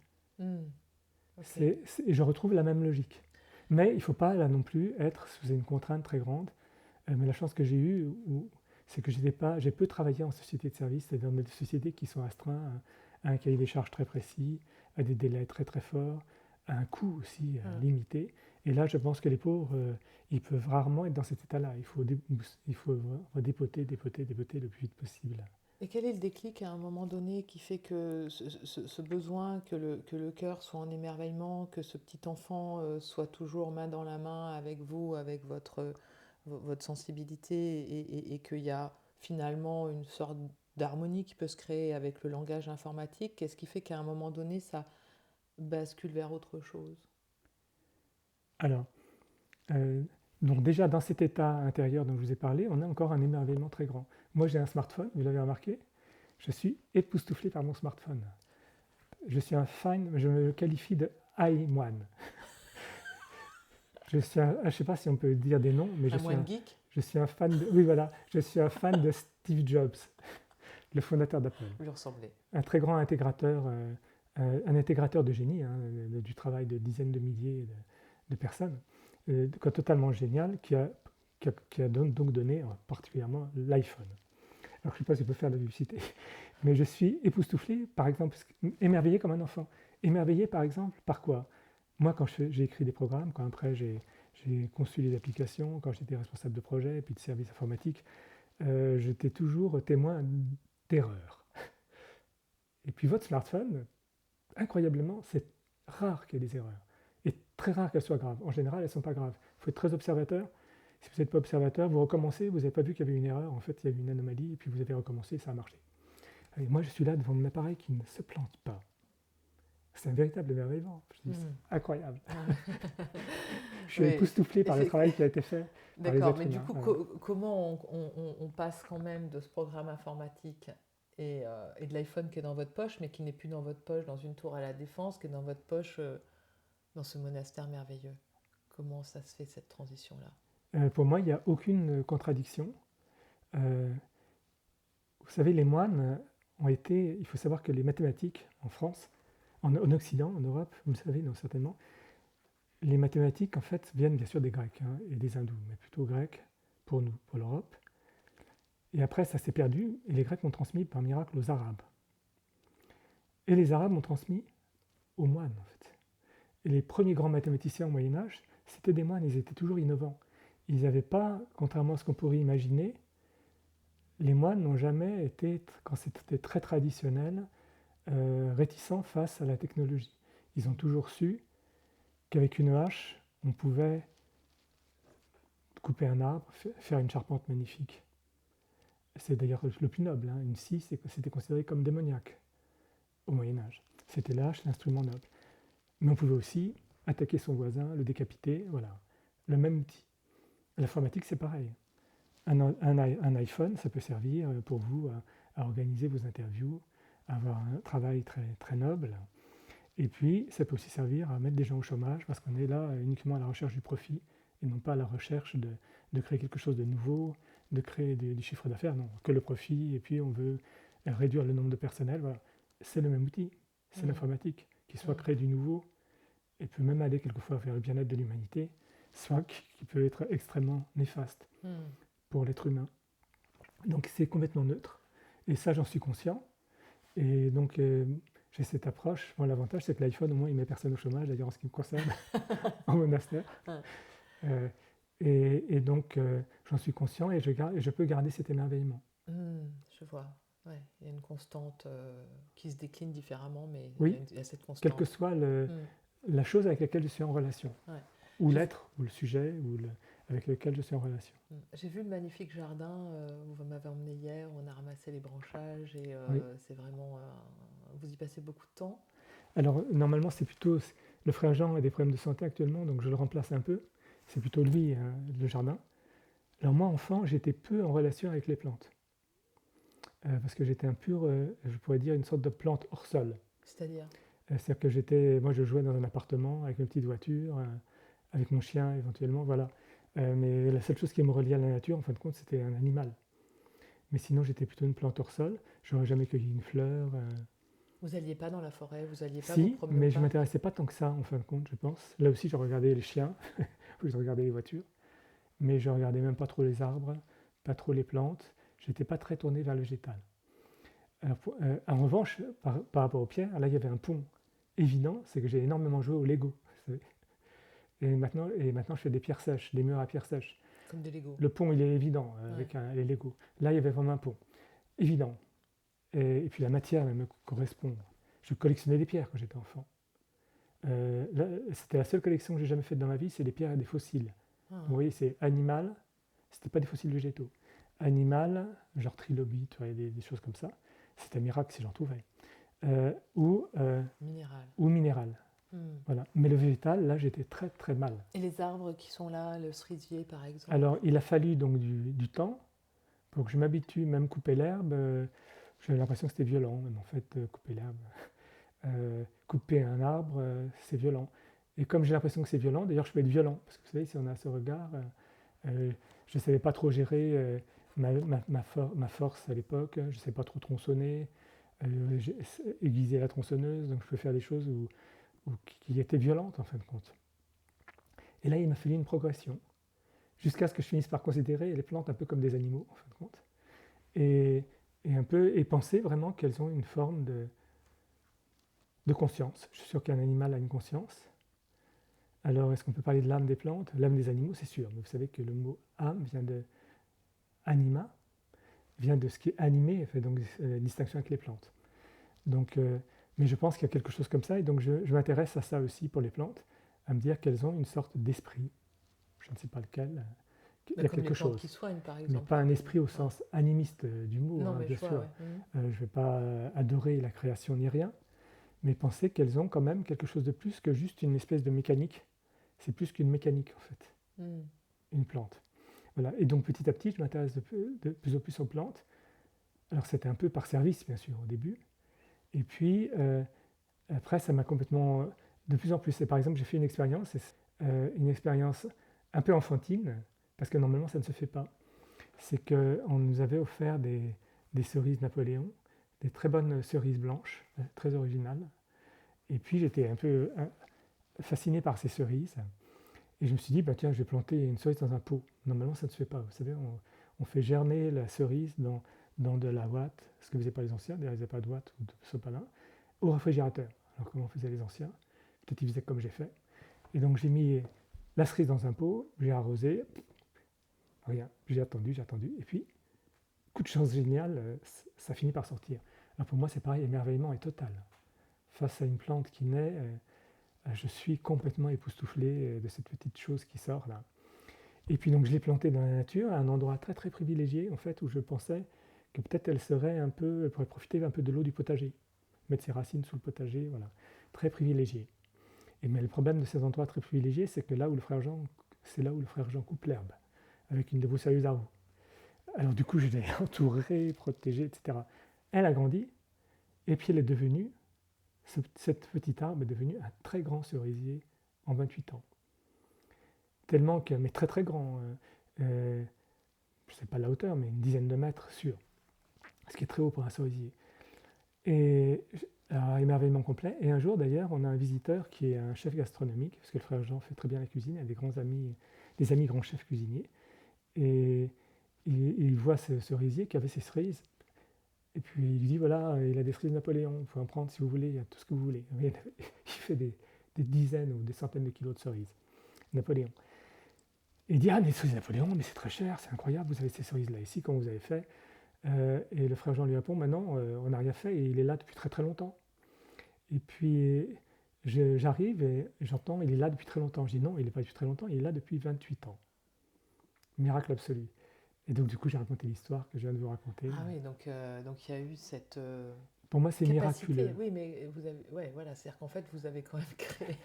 Okay. Et je retrouve la même logique. Mais il ne faut pas là non plus être sous une contrainte très grande. Mais la chance que j'ai eue, c'est que j'ai peu travaillé en société de service, c'est-à-dire dans des sociétés qui sont astreintes à un cahier des charges très précis, à des délais très très forts, à un coût aussi limité. Et là, je pense que les pauvres, ils peuvent rarement être dans cet état-là. Il faut dépoter le plus vite possible. Et quel est le déclic à un moment donné qui fait que ce besoin que le cœur soit en émerveillement, que ce petit enfant soit toujours main dans la main avec vous, avec votre sensibilité, et qu'il y a finalement une sorte d'harmonie qui peut se créer avec le langage informatique? Qu'est-ce qui fait qu'à un moment donné, ça bascule vers autre chose? Alors, donc déjà dans cet état intérieur dont je vous ai parlé, on a encore un émerveillement très grand. Moi j'ai un smartphone, vous l'avez remarqué, je suis époustouflé par mon smartphone. Je me qualifie de i-moine. Je ne sais pas si on peut dire des noms, mais geek. Je suis un fan de, oui voilà, je suis un fan de Steve Jobs, le fondateur d'Apple. Vous lui ressemblez. Un très grand intégrateur, un intégrateur de génie, du travail de dizaines de milliers de personnes, totalement génial, qui a donc donné particulièrement l'iPhone. Alors je ne sais pas si je peux faire de la publicité, mais je suis époustouflé, par exemple, émerveillé comme un enfant. Émerveillé par exemple par quoi? Moi quand j'ai écrit des programmes, quand après j'ai conçu des applications, quand j'étais responsable de projet et puis de services informatiques, j'étais toujours témoin d'erreurs. Et puis votre smartphone, incroyablement, c'est rare qu'il y ait des erreurs. Et très rare qu'elles soient graves. En général, elles ne sont pas graves. Il faut être très observateur. Si vous n'êtes pas observateur, vous recommencez, vous n'avez pas vu qu'il y avait une erreur, en fait il y a eu une anomalie, et puis vous avez recommencé, ça a marché. Et moi je suis là devant mon appareil qui ne se plante pas. C'est un véritable émerveillement. Je dis, c'est Mhm. incroyable. Ouais. Je suis Oui, époustouflé par le travail qui a été fait par les d'accord. êtres Mais du humains. coup, Voilà. comment on passe quand même de ce programme informatique et de l'iPhone qui est dans votre poche, mais qui n'est plus dans votre poche, dans une tour à la Défense, qui est dans votre poche dans ce monastère merveilleux? Comment ça se fait cette transition-là? Pour moi, il n'y a aucune contradiction. Euh, Vous savez, les moines ont été. Il faut savoir que les mathématiques en France, en Occident, en Europe, vous le savez non, certainement, les mathématiques en fait viennent bien sûr des Grecs et des Hindous, mais plutôt grecs pour nous, pour l'Europe. Et après, ça s'est perdu et les Grecs ont transmis par miracle aux Arabes. Et les Arabes ont transmis aux moines en fait. Et les premiers grands mathématiciens au Moyen Âge, c'était des moines, ils étaient toujours innovants. Ils n'avaient pas, contrairement à ce qu'on pourrait imaginer, les moines n'ont jamais été, quand c'était très traditionnel, réticents face à la technologie. Ils ont toujours su qu'avec une hache, on pouvait couper un arbre, faire une charpente magnifique. C'est d'ailleurs le plus noble. Une scie, c'était considéré comme démoniaque au Moyen Âge. C'était la hache, l'instrument noble. Mais on pouvait aussi attaquer son voisin, le décapiter, voilà. Le même outil. L'informatique, c'est pareil. Un iPhone, ça peut servir pour vous à organiser vos interviews, à avoir un travail très, très noble. Et puis, ça peut aussi servir à mettre des gens au chômage parce qu'on est là uniquement à la recherche du profit et non pas à la recherche de créer quelque chose de nouveau, de créer du chiffre d'affaires. Non, que le profit et puis on veut réduire le nombre de personnel. Voilà. C'est le même outil, c'est Mhm. l'informatique, qui soit Mhm. crée du nouveau et peut même aller quelquefois vers le bien-être de l'humanité, soit qui peut être extrêmement néfaste Mhm. pour l'être humain. Donc c'est complètement neutre. Et ça, j'en suis conscient. Et donc, j'ai cette approche. Bon, l'avantage, c'est que l'iPhone, au moins, il met personne au chômage, d'ailleurs, en ce qui me concerne, en monastère. Ouais. Euh, et donc, j'en suis conscient et je peux garder cet émerveillement. Je vois. Ouais, il y a une constante qui se décline différemment, mais Oui, il y a cette quelle que constante. soit Hmm. la chose avec laquelle je suis en relation, Ouais. ou J'ai l'être, ou le sujet, avec lequel je suis en relation. j'ai vu le magnifique jardin où vous m'avez emmené hier, où on a ramassé les branchages et Oui. c'est vraiment. Vous y passez beaucoup de temps? Alors, normalement, c'est plutôt. Le frère Jean a des problèmes de santé actuellement, donc je le remplace un peu. C'est plutôt lui, le jardin. Alors, moi, enfant, j'étais peu en relation avec les plantes. Parce que j'étais un pur, je pourrais dire, une sorte de plante hors sol. C'est-à-dire? C'est-à-dire que moi je jouais dans un appartement avec une petite voiture, avec mon chien éventuellement, voilà. Mais la seule chose qui me reliait à la nature, en fin de compte, c'était un animal. Mais sinon, j'étais plutôt une plante hors sol. J'aurais jamais cueilli une fleur. Vous alliez pas dans la forêt, vous alliez pas vous Si, promener au mais je parc? m'intéressais pas tant que ça, en fin de compte, je pense. Là aussi, je regardais les chiens, ou je regardais les voitures, mais je regardais même pas trop les arbres, pas trop les plantes. J'étais pas très tourné vers le végétal. Alors, en revanche, par rapport aux pierres, là, il y avait un pont évident, c'est que j'ai énormément joué au Lego. Et maintenant, je fais des pierres sèches, des murs à pierres sèches. Comme des Lego. Le pont, il est évident Ouais. avec les Lego. Là, il y avait vraiment un pont. Évident. Et puis la matière me correspond. Je collectionnais des pierres quand j'étais enfant. Là, c'était la seule collection que j'ai jamais faite dans ma vie, c'est des pierres et des fossiles. Ah. Vous voyez, c'est animal, c'était pas des fossiles végétaux. Animal, genre trilobite, des choses comme ça. C'était un miracle si j'en trouvais. Ou Minéral. ou minéral. Hmm. Voilà. Mais le végétal, là, j'étais très très mal. Et les arbres qui sont là, le cerisier par exemple? Alors, il a fallu donc du temps pour que je m'habitue, même couper l'herbe. J'avais l'impression que c'était violent, même en fait, couper l'herbe. Couper un arbre, c'est violent. Et comme j'ai l'impression que c'est violent, d'ailleurs, je peux être violent, parce que vous savez, si on a ce regard, je ne savais pas trop gérer ma force à l'époque, je ne savais pas trop tronçonner, j'ai aiguiser la tronçonneuse, donc je peux faire des choses qui étaient violentes en fin de compte. Et là, il m'a fallu une progression, jusqu'à ce que je finisse par considérer les plantes un peu comme des animaux, en fin de compte, et, et penser vraiment qu'elles ont une forme de conscience. Je suis sûr qu'un animal a une conscience. Alors, est-ce qu'on peut parler de l'âme des plantes? L'âme des animaux, c'est sûr, mais vous savez que le mot âme vient de anima, vient de ce qui est animé, fait donc la distinction avec les plantes. Donc, mais je pense qu'il y a quelque chose comme ça, et donc je m'intéresse à ça aussi pour les plantes, à me dire qu'elles ont une sorte d'esprit, je ne sais pas lequel, il y a Comme les quelque plantes qui chose, soignent par mais exemple. pas un esprit au Ouais. sens animiste du mot, Non mais bien je vois, sûr. ouais. Je ne vais pas adorer la création ni rien, mais pensez qu'elles ont quand même quelque chose de plus que juste une espèce de mécanique. C'est plus qu'une mécanique en fait, une plante. Voilà. Et donc petit à petit, je m'intéresse de plus en plus aux plantes. Alors c'était un peu par service, bien sûr, au début. Et puis après, ça m'a complètement... De plus en plus. Et par exemple, j'ai fait une expérience un peu enfantine, parce que normalement, ça ne se fait pas. C'est qu'on nous avait offert des cerises Napoléon, des très bonnes cerises blanches, très originales. Et puis j'étais un peu fasciné par ces cerises. Et je me suis dit, bah, tiens, je vais planter une cerise dans un pot. Normalement, ça ne se fait pas. Vous savez, on fait germer la cerise dans de la ouate, ce que ne faisaient pas les anciens, d'ailleurs, ils n'avaient pas de ouate ou de sopalin, au réfrigérateur. Alors comment faisaient les anciens? Peut-être ils faisaient comme j'ai fait. Et donc j'ai mis la cerise dans un pot, j'ai arrosé, rien, j'ai attendu. Et puis, coup de chance génial, ça finit par sortir. Alors pour moi, c'est pareil, l'émerveillement est total. Face à une plante qui naît, je suis complètement époustouflé de cette petite chose qui sort là. Et puis donc je l'ai plantée dans la nature, à un endroit très très privilégié en fait, où je pensais que peut-être elle pourrait profiter un peu de l'eau du potager, mettre ses racines sous le potager, voilà, très privilégié. Mais le problème de ces endroits très privilégiés, c'est que c'est là où le frère Jean coupe l'herbe, avec une débroussailleuse à roue. Alors du coup, je l'ai entourée, protégée, etc. Elle a grandi, et puis elle est devenue, cette petite arbre est devenue un très grand cerisier en 28 ans. Tellement que, mais très très grand, je ne sais pas la hauteur, mais une dizaine de mètres sûr, ce qui est très haut pour un cerisier. Et alors, émerveillement complet. Et un jour d'ailleurs, on a un visiteur qui est un chef gastronomique, parce que le frère Jean fait très bien la cuisine, il a des amis grands chefs cuisiniers. Et il voit ce cerisier qui avait ses cerises. Et puis il lui dit, voilà, il a des cerises Napoléon, vous pouvez en prendre si vous voulez, il y a tout ce que vous voulez. Il fait des dizaines ou des centaines de kilos de cerises Napoléon. Et il dit, ah, mais les cerises Napoléon, mais c'est très cher, c'est incroyable, vous avez ces cerises-là ici, comment vous avez fait? Et le frère Jean lui répond, maintenant, on n'a rien fait et il est là depuis très très longtemps. Et puis j'arrive et j'entends, il est là depuis très longtemps. Je dis, non, il n'est pas depuis très longtemps, il est là depuis 28 ans. Miracle absolu. Et donc du coup, j'ai raconté l'histoire que je viens de vous raconter. Ah oui, donc il y a eu cette Pour moi, c'est capacité. miraculeux. Oui, mais vous avez, ouais, voilà, c'est-à-dire qu'en fait, vous avez quand même créé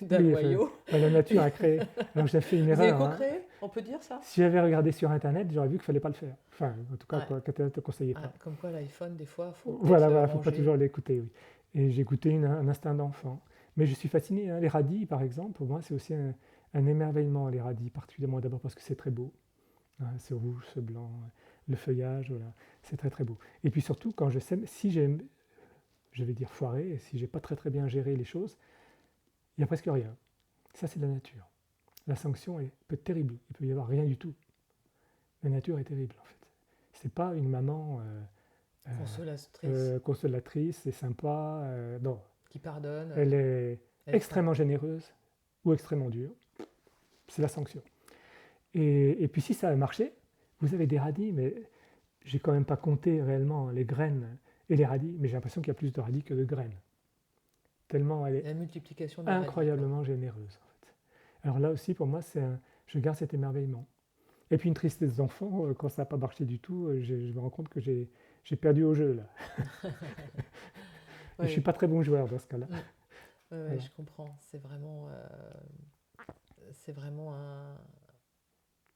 d'un Oui, noyau. la nature a créé. Alors j'ai fait une Vous avez erreur. co-créé, on peut dire ça? Si j'avais regardé sur Internet, j'aurais vu qu'il ne fallait pas le faire. Enfin, en tout cas, Ouais. quand Internet ne te conseillait pas. Comme quoi l'iPhone, des fois, faut peut-être Voilà, le voilà, faut pas ranger. toujours l'écouter, oui. Et j'ai écouté un instinct d'enfant. Mais je suis fasciné, hein. Les radis, par exemple, pour moi, c'est aussi un émerveillement, les radis, particulièrement d'abord parce que c'est très beau. Hein, c'est rouge, c'est blanc, le feuillage, voilà, c'est très très beau. Et puis surtout, quand je sème, si j'ai, je vais dire foiré, et si j'ai pas très très bien géré les choses, il n'y a presque rien. Ça, c'est la nature. La sanction peut être terrible, il peut y avoir rien du tout. La nature est terrible, en fait. C'est pas une maman consolatrice, c'est sympa, non. Qui pardonne. Elle est Elle est extrêmement généreuse ou extrêmement dure. C'est la sanction. Et puis si ça a marché, vous avez des radis, mais j'ai quand même pas compté réellement les graines et les radis, mais j'ai l'impression qu'il y a plus de radis que de graines. Tellement elle la est multiplication des incroyablement généreuse. En fait. Alors là aussi, pour moi, je garde cet émerveillement. Et puis une tristesse d'enfant, quand ça n'a pas marché du tout, je me rends compte que j'ai perdu au jeu là. Et je suis pas très bon joueur dans ce cas-là. Voilà. Je comprends. C'est vraiment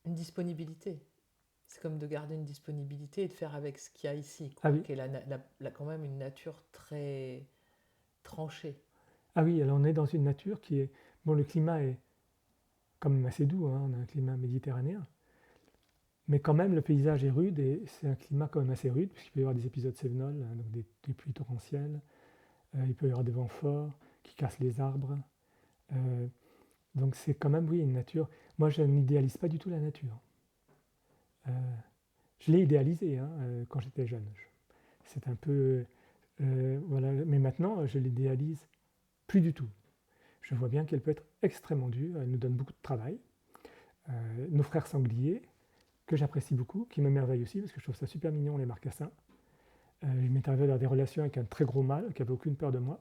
une disponibilité. C'est comme de garder une disponibilité et de faire avec ce qu'il y a ici, quoi, oui. qui est quand même une nature très tranchée. Ah oui, alors on est dans une nature qui est... Bon, le climat est quand même assez doux, hein, on a un climat méditerranéen. Mais quand même, le paysage est rude et c'est un climat quand même assez rude, puisqu'il peut y avoir des épisodes cévenols, hein, donc des pluies torrentielles. Il peut y avoir des vents forts qui cassent les arbres. Donc c'est quand même, oui, une nature. Moi, je n'idéalise pas du tout la nature. Je l'ai idéalisée quand j'étais jeune. C'est un peu... voilà. Mais maintenant, je l'idéalise plus du tout. Je vois bien qu'elle peut être extrêmement dure, elle nous donne beaucoup de travail. Nos frères sangliers, que j'apprécie beaucoup, qui m'émerveillent aussi, parce que je trouve ça super mignon, les marcassins. Il m'est arrivé d'avoir des relations avec un très gros mâle qui n'avait aucune peur de moi.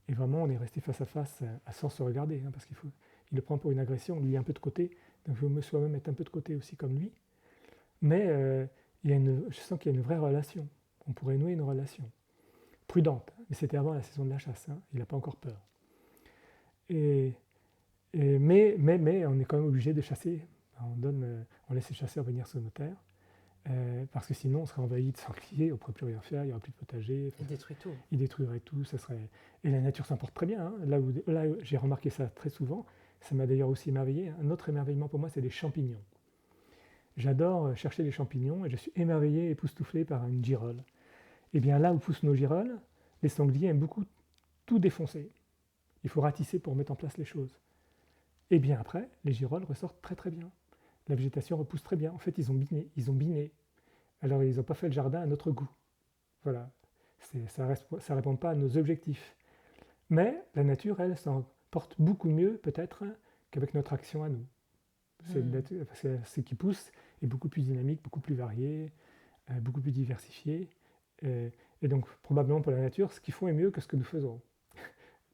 Et vraiment, on est resté face à face sans se regarder, parce qu'il le prend pour une agression, lui un peu de côté. Donc je me soi-même être un peu de côté aussi comme lui. Mais je sens qu'il y a une vraie relation. On pourrait nouer une relation. prudente. Mais c'était avant la saison de la chasse, hein. Il n'a pas encore peur. Et, mais on est quand même obligé de chasser. On laisse les chasseurs venir sur nos terres, parce que sinon on serait envahi de sangliers, on ne pourrait plus rien faire, il n'y aurait plus de potager. Il détruit tout. Il détruirait tout, ça serait... Et la nature s'en porte très bien, hein. Là où j'ai remarqué ça très souvent, ça m'a d'ailleurs aussi émerveillé. Un autre émerveillement pour moi, c'est les champignons. J'adore chercher les champignons et je suis émerveillé, époustouflé par une girole. Et bien là où poussent nos girolles, les sangliers aiment beaucoup tout défoncer. Il faut ratisser pour mettre en place les choses. Et bien après, les girolles ressortent très très bien. La végétation repousse très bien. En fait, ils ont biné. Alors ils n'ont pas fait le jardin à notre goût. Voilà. Ça ne répond pas à nos objectifs. Mais la nature, elle, s'en porte beaucoup mieux peut-être qu'avec notre action à nous. Parce que ce qui pousse est beaucoup plus dynamique, beaucoup plus varié, beaucoup plus diversifié. Et donc probablement pour la nature, ce qu'ils font est mieux que ce que nous faisons.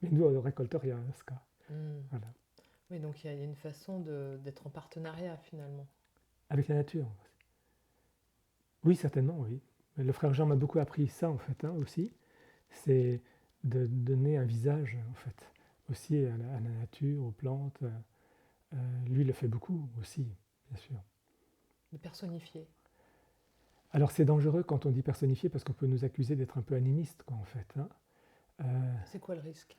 Mais nous, on ne récolte rien dans ce cas. Voilà. Oui, donc il y a une façon d'être en partenariat finalement. Avec la nature. Oui, certainement, oui. Le frère Jean m'a beaucoup appris ça en fait, hein, aussi. C'est de donner un visage en fait, aussi à la nature, aux plantes. Lui, il le fait beaucoup aussi, bien sûr. De personnifier. Alors c'est dangereux quand on dit personnifier parce qu'on peut nous accuser d'être un peu animiste, quoi, en fait, hein. C'est quoi le risque?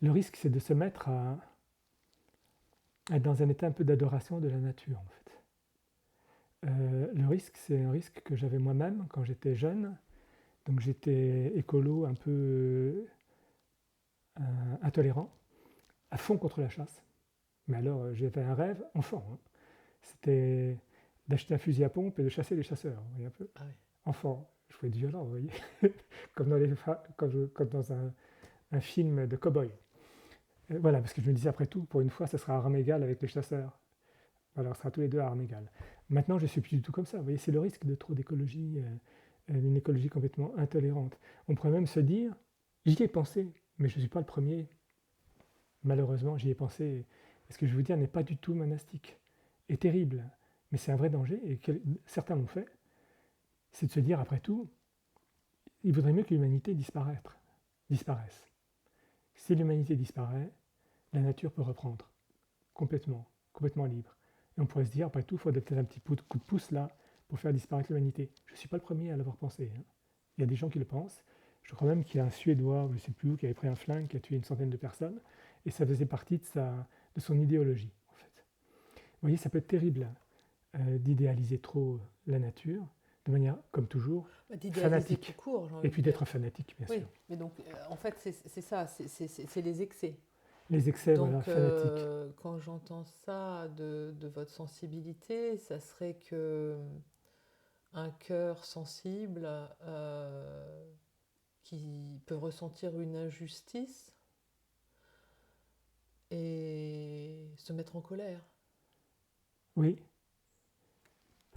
Le risque, c'est de se mettre à être dans un état un peu d'adoration de la nature, en fait. Le risque, c'est un risque que j'avais moi-même quand j'étais jeune. Donc j'étais écolo un peu intolérant, à fond contre la chasse. Mais alors j'avais un rêve enfant, hein. C'était d'acheter un fusil à pompe et de chasser les chasseurs, vous voyez un peu. Ah oui. Enfant, je voulais être violent, vous voyez, comme dans un film de cow-boy. Voilà, parce que je me disais après tout, pour une fois, ça sera à armes égales avec les chasseurs. Alors, on sera tous les deux à armes égales. Maintenant, je ne suis plus du tout comme ça. Vous voyez, c'est le risque de trop d'écologie, une écologie complètement intolérante. On pourrait même se dire, j'y ai pensé, mais je ne suis pas le premier. Malheureusement, j'y ai pensé. Et ce que je veux dire n'est pas du tout monastique et terrible, mais c'est un vrai danger, et certains l'ont fait. C'est de se dire, après tout, il vaudrait mieux que l'humanité disparaisse. Si l'humanité disparaît, la nature peut reprendre, complètement libre. Et on pourrait se dire, après tout, il faudrait peut-être un petit coup de pouce là pour faire disparaître l'humanité. Je ne suis pas le premier à l'avoir pensé, hein. Il y a des gens qui le pensent. Je crois même qu'il y a un Suédois, je ne sais plus où, qui avait pris un flingue, qui a tué une centaine de personnes, et ça faisait partie de son idéologie, en fait. Vous voyez, ça peut être terrible d'idéaliser trop la nature, de manière, comme toujours, fanatique. Tout court, et puis d'être un fanatique, bien sûr. Mais donc, en fait, c'est ça, c'est les excès. Les excès, donc, voilà, fanatiques. Quand j'entends ça de votre sensibilité, ça serait que un cœur sensible qui peut ressentir une injustice et se mettre en colère. Oui.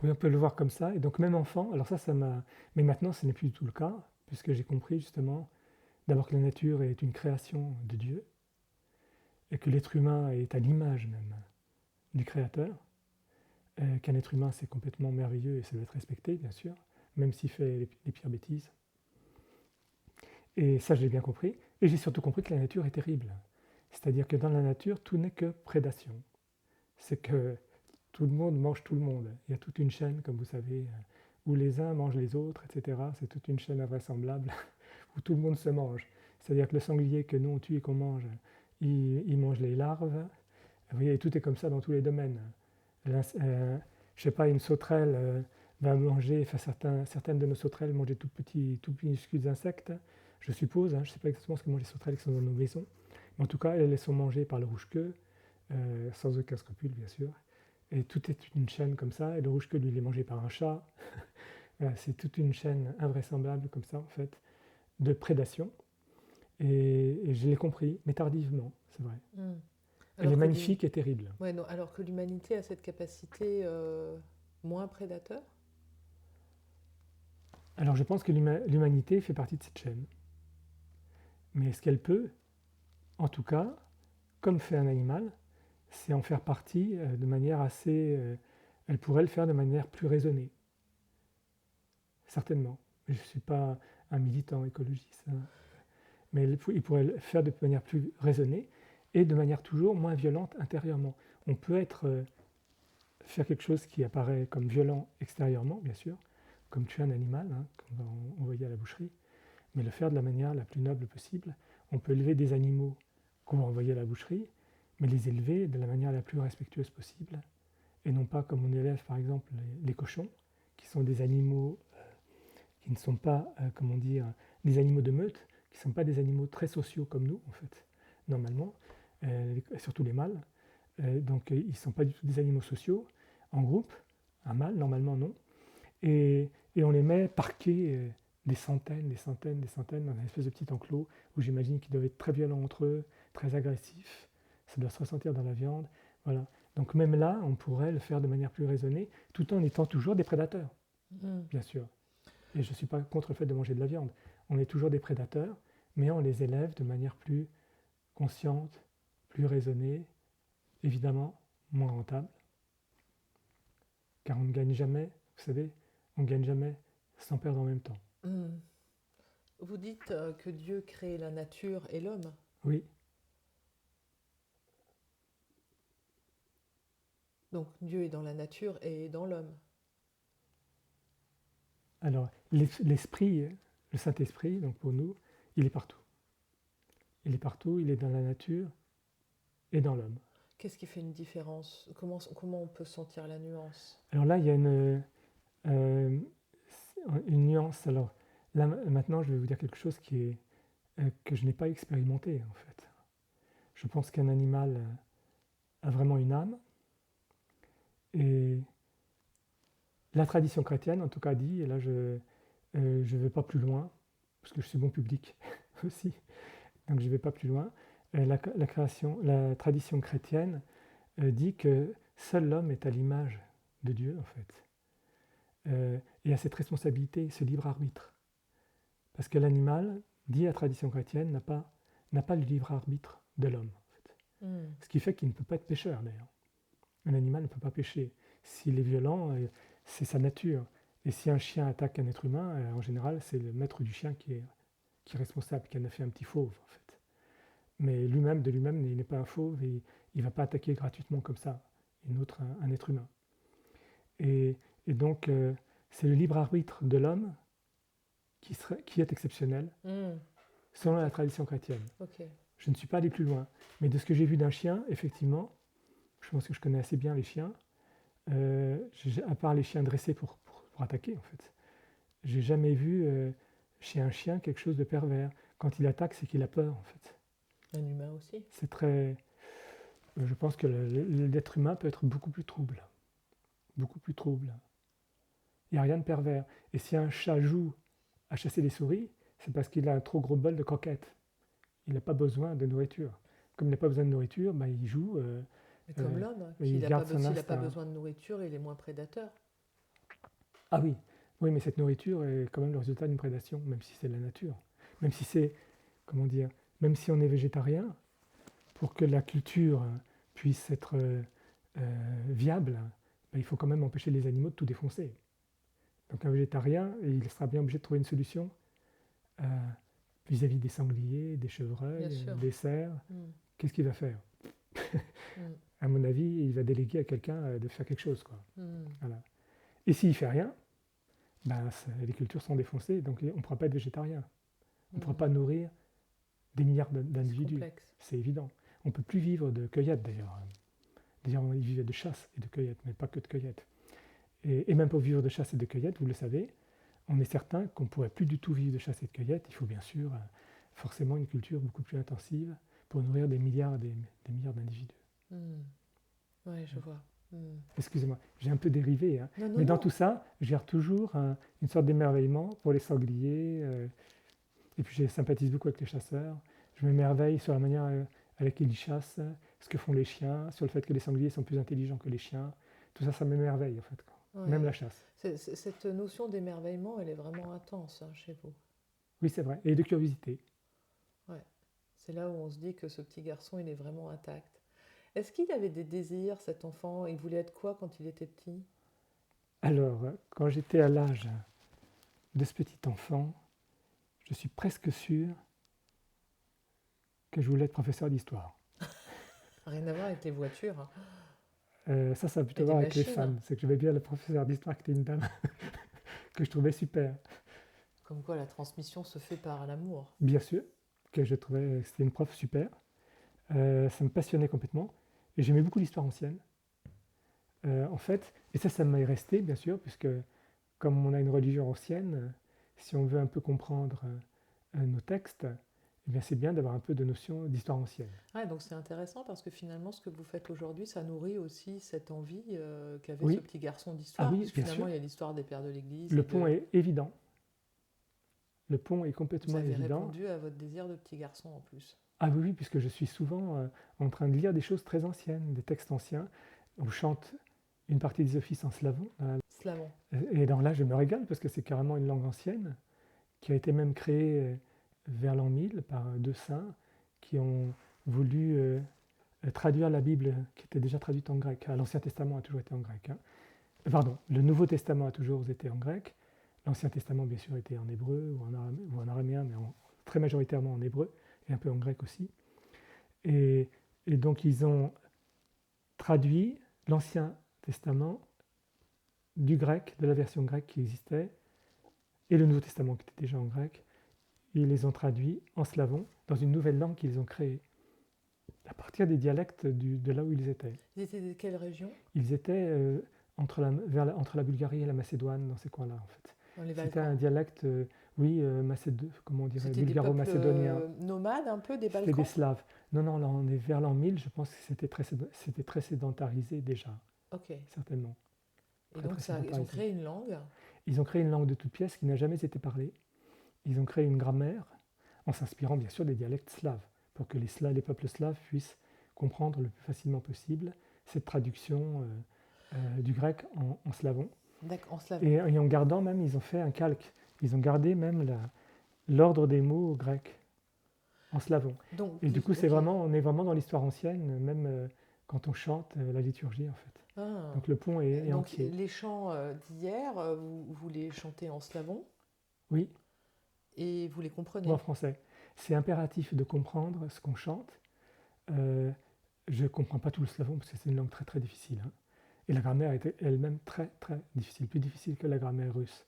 Oui, on peut le voir comme ça. Et donc même enfant, alors ça m'a... Mais maintenant, ce n'est plus du tout le cas, puisque j'ai compris justement d'abord que la nature est une création de Dieu, et que l'être humain est à l'image même du Créateur, qu'un être humain c'est complètement merveilleux et ça doit être respecté, bien sûr, même s'il fait les pires bêtises. Et ça, je l'ai bien compris. Et j'ai surtout compris que la nature est terrible. C'est-à-dire que dans la nature, tout n'est que prédation. C'est que tout le monde mange tout le monde. Il y a toute une chaîne, comme vous savez, où les uns mangent les autres, etc. C'est toute une chaîne invraisemblable où tout le monde se mange. C'est-à-dire que le sanglier que nous on tue et qu'on mange, il mange les larves. Vous voyez, tout est comme ça dans tous les domaines. Je ne sais pas, une sauterelle va manger, enfin certaines de nos sauterelles mangent des tout minuscules insectes, je suppose, hein, je ne sais pas exactement ce que mangent les sauterelles qui sont dans nos maisons, mais en tout cas, elles sont mangées par le rouge-queue, sans aucun scrupule, bien sûr. Et tout est une chaîne comme ça, et le rouge-queue, lui, il est mangé par un chat. Voilà, c'est toute une chaîne invraisemblable comme ça, en fait, de prédation. Et je l'ai compris, mais tardivement, c'est vrai. Elle est magnifique et terrible. Ouais, non, alors que l'humanité a cette capacité moins prédateur. Alors je pense que l'humanité fait partie de cette chaîne. Mais est-ce qu'elle peut, en tout cas, comme fait un animal, c'est en faire partie de manière assez... elle pourrait le faire de manière plus raisonnée. Certainement. Je ne suis pas un militant écologiste, hein. Mais il pourrait le faire de manière plus raisonnée et de manière toujours moins violente intérieurement. On peut faire quelque chose qui apparaît comme violent extérieurement, bien sûr, comme tuer un animal, hein, comme on va envoyer à la boucherie, mais le faire de la manière la plus noble possible. On peut élever des animaux qu'on va envoyer à la boucherie, mais les élever de la manière la plus respectueuse possible, et non pas comme on élève par exemple les cochons, qui sont des animaux qui ne sont pas, comment dire, des animaux de meute, qui ne sont pas des animaux très sociaux comme nous, en fait, normalement, surtout les mâles. Donc ils ne sont pas du tout des animaux sociaux, en groupe, un mâle, normalement non. Et on les met parqués des centaines, des centaines, des centaines dans une espèce de petit enclos où j'imagine qu'ils doivent être très violents entre eux, très agressifs. Ça doit se ressentir dans la viande. Voilà. Donc même là, on pourrait le faire de manière plus raisonnée, tout en étant toujours des prédateurs, Mm. bien sûr. Et je ne suis pas contre le fait de manger de la viande. On est toujours des prédateurs, mais on les élève de manière plus consciente, plus raisonnée, évidemment moins rentable, car on ne gagne jamais, vous savez, on ne gagne jamais sans perdre en même temps. Mm. Vous dites que Dieu crée la nature et l'homme. Oui, Donc Dieu est dans la nature et dans l'homme. alors l'esprit, le Saint-Esprit, donc pour nous, il est partout. Il est partout, il est dans la nature et dans l'homme. Qu'est-ce qui fait une différence? Comment on peut sentir la nuance? Alors là, il y a euh, une nuance. Alors là, maintenant, je vais vous dire quelque chose que je n'ai pas expérimenté, en fait. Je pense qu'un animal a vraiment une âme. Et la tradition chrétienne, en tout cas, dit, et là je ne vais pas plus loin, parce que je suis bon public aussi, donc je ne vais pas plus loin. La tradition chrétienne dit que seul l'homme est à l'image de Dieu, en fait, et a cette responsabilité, ce libre arbitre. Parce que l'animal, dit la tradition chrétienne, n'a pas le libre arbitre de l'homme. En fait. Mm. Ce qui fait qu'il ne peut pas être pécheur, d'ailleurs. Un animal ne peut pas pécher. S'il est violent, c'est sa nature. Et si un chien attaque un être humain, en général, c'est le maître du chien qui est responsable, qui en a fait un petit fauve, en fait. Mais lui-même, de lui-même, il n'est pas un fauve et il ne va pas attaquer gratuitement comme ça un être humain. Et, et donc, c'est le libre arbitre de l'homme qui est exceptionnel, Mm. selon la Ok. tradition chrétienne. Ok. Je ne suis pas allé plus loin. Mais de ce que j'ai vu d'un chien, effectivement, je pense que je connais assez bien les chiens, à part les chiens dressés pour attaquer, en fait. J'ai jamais vu chez un chien quelque chose de pervers. Quand il attaque, c'est qu'il a peur, en fait. Un humain aussi. C'est très. Je pense que l'être humain peut être beaucoup plus trouble. Beaucoup plus trouble. Il n'y a rien de pervers. Et si un chat joue à chasser des souris, c'est parce qu'il a un trop gros bol de croquettes. Il n'a pas besoin de nourriture. Comme il n'a pas besoin de nourriture, bah, il joue, Mais comme l'homme, il garde son s'il n'a pas instinct. besoin de nourriture, il est moins prédateur. Ah oui, oui, mais cette nourriture est quand même le résultat d'une prédation, même si c'est la nature. Même si c'est, comment dire, même si on est végétarien, pour que la culture puisse être viable, ben, il faut quand même empêcher les animaux de tout défoncer. Donc un végétarien, il sera bien obligé de trouver une solution euh, vis-à-vis des sangliers, des Bien chevreuils, sûr. des cerfs. Mm. Qu'est-ce qu'il va faire? Mm. À mon avis, il va déléguer à quelqu'un de faire quelque chose, quoi. Mm. Voilà. Et s'il ne fait rien, ben, les cultures sont défoncées, donc on ne pourra pas être végétarien. On ne pourra Mm. pas nourrir des milliards C'est d'individus. complexe. C'est évident. On ne peut plus vivre de cueillette, d'ailleurs. D'ailleurs, on vivait de chasse et de cueillette, mais pas que de cueillette. Et même pour vivre de chasse et de cueillette, vous le savez, on est certain qu'on ne pourrait plus du tout vivre de chasse et de cueillette. Il faut bien sûr forcément une culture beaucoup plus intensive pour nourrir des milliards des milliards d'individus. Mm. Oui, je vois. Mm. Excusez-moi, j'ai un peu dérivé, hein. Non, non, Mais dans non. tout ça, je garde toujours une sorte d'émerveillement pour les sangliers. Et puis je sympathise beaucoup avec les chasseurs. Je m'émerveille sur la manière avec laquelle ils chassent, ce que font les chiens, sur le fait que les sangliers sont plus intelligents que les chiens. Tout ça, ça m'émerveille en fait, quoi. Ouais. Même la chasse. Cette notion d'émerveillement, elle est vraiment intense hein, chez vous. Oui, c'est vrai. Et de curiosité. Ouais. C'est là où on se dit que ce petit garçon, il est vraiment intact. Est-ce qu'il avait des désirs, cet enfant? Il voulait être quoi quand il était petit? Alors, quand j'étais à l'âge de ce petit enfant, je suis presque sûr que je voulais être professeur d'histoire. Rien à voir avec les voitures, hein. Ça a plutôt Et à les voir avec les machines, femmes. C'est que j'avais bien le professeur d'histoire qui était une dame que je trouvais super. comme quoi la transmission se fait par l'amour. Bien sûr, que je trouvais que c'était une prof super. Ça me passionnait complètement. Et j'aimais beaucoup l'histoire ancienne. En fait, et ça m'est resté, bien sûr, puisque comme on a une religion ancienne, si on veut un peu comprendre nos textes, eh bien c'est bien d'avoir un peu de notion d'histoire ancienne. Ouais, donc c'est intéressant parce que finalement, ce que vous faites aujourd'hui, ça nourrit aussi cette envie qu'avait ce Oui, petit garçon ah d'histoire. oui, Parce que bien finalement, sûr. il y a l'histoire des pères de l'Église Le et pont de... est évident. Le pont est Vous complètement avez évident. répondu à votre désir de petit garçon en plus. Ah oui, oui, puisque je suis souvent en train de lire des choses très anciennes, des textes anciens. On chante une partie des offices en slavon. Slavon. Et donc là, je me régale parce que c'est carrément une langue ancienne qui a été même créée vers l'an 1000 par deux saints qui ont voulu traduire la Bible qui était déjà traduite en grec. L'Ancien Testament a toujours été en grec, hein. Pardon, le Nouveau Testament a toujours été en grec. L'Ancien Testament, bien sûr, était en hébreu ou en araméen, mais très majoritairement en hébreu et un peu en grec aussi. Et, et donc, ils ont traduit l'Ancien Testament du grec, de la version grecque qui existait, et le Nouveau Testament qui était déjà en grec. Ils les ont traduits en slavon dans une nouvelle langue qu'ils ont créée à partir des dialectes de là où ils étaient. Ils étaient de quelle région? Ils étaient entre la Bulgarie et la Macédoine, dans ces coins-là, en fait. Dans les C'était un Balkans. dialecte, oui, comment on dirait, C'était des peuples bulgaro-macédonien. nomades un peu des C'était des Balkans? Slaves. Non, non, là, on est vers l'an 1000, je pense que c'était très sédentarisé déjà, Ok. certainement. Et Très, donc très ça, ils ont sédentarisé. créé une langue. Ils ont créé une langue de toutes pièces qui n'a jamais été parlée. Ils ont créé une grammaire en s'inspirant bien sûr des dialectes slaves, pour que les peuples slaves puissent comprendre le plus facilement possible cette traduction du grec en slavon. En slavon. Et en gardant même, ils ont fait un calque. Ils ont gardé même l'ordre des mots grecs en slavon. Donc, Et du coup, ok. on est vraiment dans l'histoire ancienne, même quand on chante la liturgie en fait. Ah. Donc le pont est Donc entier. les chants d'hier, vous les chantez en slavon Oui, et vous les ou en comprenez. français. C'est impératif de comprendre ce qu'on chante. Je ne comprends pas tout le slavon parce que c'est une langue très très difficile, hein. Et la grammaire était elle-même très très difficile, plus difficile que la grammaire russe.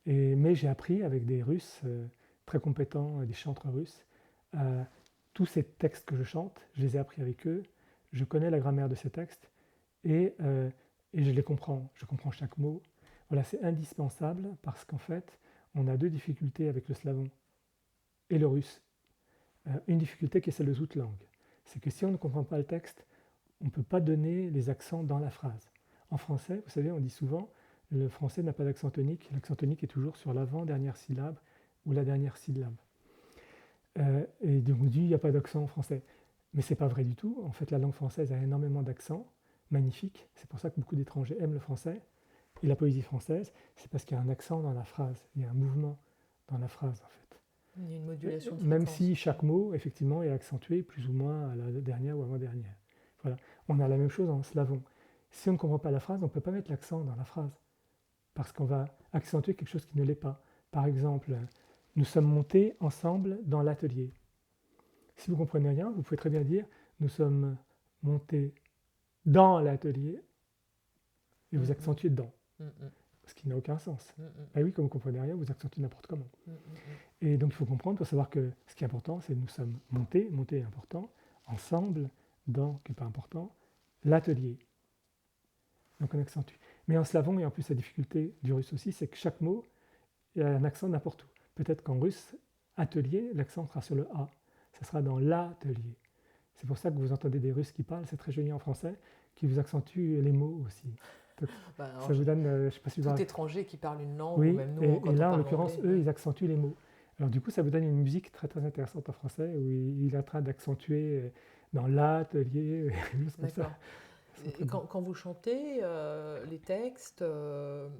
Mais j'ai appris avec des Russes très compétents, des chantres russes, tous ces textes que je chante, je les ai appris avec eux, je connais la grammaire de ces textes et je les comprends, je comprends chaque mot. Voilà, c'est indispensable parce qu'en fait, on a deux difficultés avec le slavon et le russe. Une difficulté qui est celle de toute langue, c'est que si on ne comprend pas le texte, on ne peut pas donner les accents dans la phrase. En français, vous savez, on dit souvent, le français n'a pas d'accent tonique. L'accent tonique est toujours sur l'avant-dernière syllabe ou la dernière syllabe. Et donc on dit, il n'y a pas d'accent en français. Mais ce n'est pas vrai du tout. En fait, la langue française a énormément d'accents, magnifiques. C'est pour ça que beaucoup d'étrangers aiment le français. Et la poésie française, c'est parce qu'il y a un accent dans la phrase. Il y a un mouvement dans la phrase, en fait. Il y a une modulation de Même fréquence. si chaque mot, effectivement, est accentué plus ou moins à la dernière ou avant-dernière. Voilà. On a la même chose en slavon. Si on ne comprend pas la phrase, on ne peut pas mettre l'accent dans la phrase, parce qu'on va accentuer quelque chose qui ne l'est pas. Par exemple, nous sommes montés ensemble dans l'atelier. Si vous ne comprenez rien, vous pouvez très bien dire nous sommes montés dans l'atelier et vous accentuez dans, ce qui n'a aucun sens. Ben oui, comme vous ne comprenez rien, vous accentuez n'importe comment. Et donc il faut comprendre pour savoir que ce qui est important, c'est que nous sommes montés est important, ensemble, dans, qui n'est pas important, l'atelier. Donc on accentue. Mais en slavon, et en plus la difficulté du russe aussi, c'est que chaque mot a un accent n'importe où. Peut-être qu'en russe, atelier, l'accent sera sur le A. Ça sera dans l'atelier. C'est pour ça que vous entendez des Russes qui parlent, c'est très joli en français, qui vous accentuent les mots aussi. Donc, ça vous donne, je sais pas si vous tout avez... étranger qui parle une langue, Oui, ou même nous, et là, en parle l'occurrence, anglais. eux, ils accentuent les mots. Alors du coup, ça vous donne une musique très très intéressante en français, où il est en train d'accentuer dans l'atelier, juste comme ça. Et quand vous chantez les textes,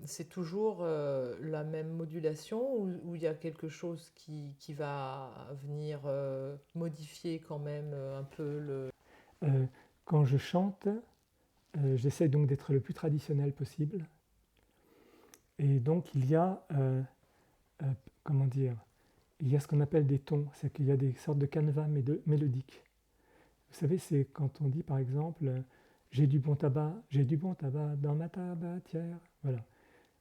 c'est toujours la même modulation ou il y a quelque chose qui va venir modifier quand même un peu le... Quand je chante, j'essaie donc d'être le plus traditionnel possible. Et donc il y a comment dire, il y a ce qu'on appelle des tons, c'est qu'il y a des sortes de canevas mélodiques. Vous savez, c'est quand on dit par exemple j'ai du bon tabac dans ma tabatière. Voilà.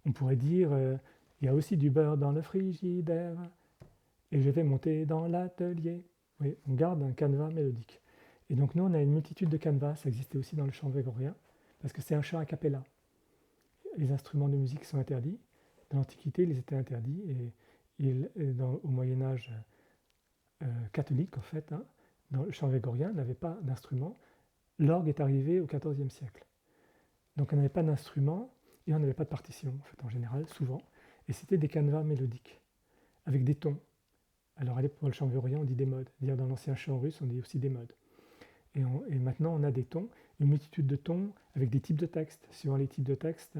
On pourrait dire il y a aussi du beurre dans le frigidaire et je vais monter dans l'atelier. Oui, on garde un canevas mélodique. Et donc nous, on a une multitude de canevas, ça existait aussi dans le chant grégorien, parce que c'est un chant a cappella. Les instruments de musique sont interdits. Dans l'Antiquité, ils étaient interdits au Moyen Âge catholique, en fait, hein, dans le chant grégorien, n'avait pas d'instrument. L'orgue est arrivé au XIVe siècle. Donc on n'avait pas d'instrument et on n'avait pas de partition, en fait, en général, souvent. Et c'était des canevas mélodiques, avec des tons. Alors pour le chant grégorien, on dit des modes. Dire dans l'ancien chant russe, on dit aussi des modes. Et maintenant, on a des tons, une multitude de tons avec des types de textes, suivant les types de textes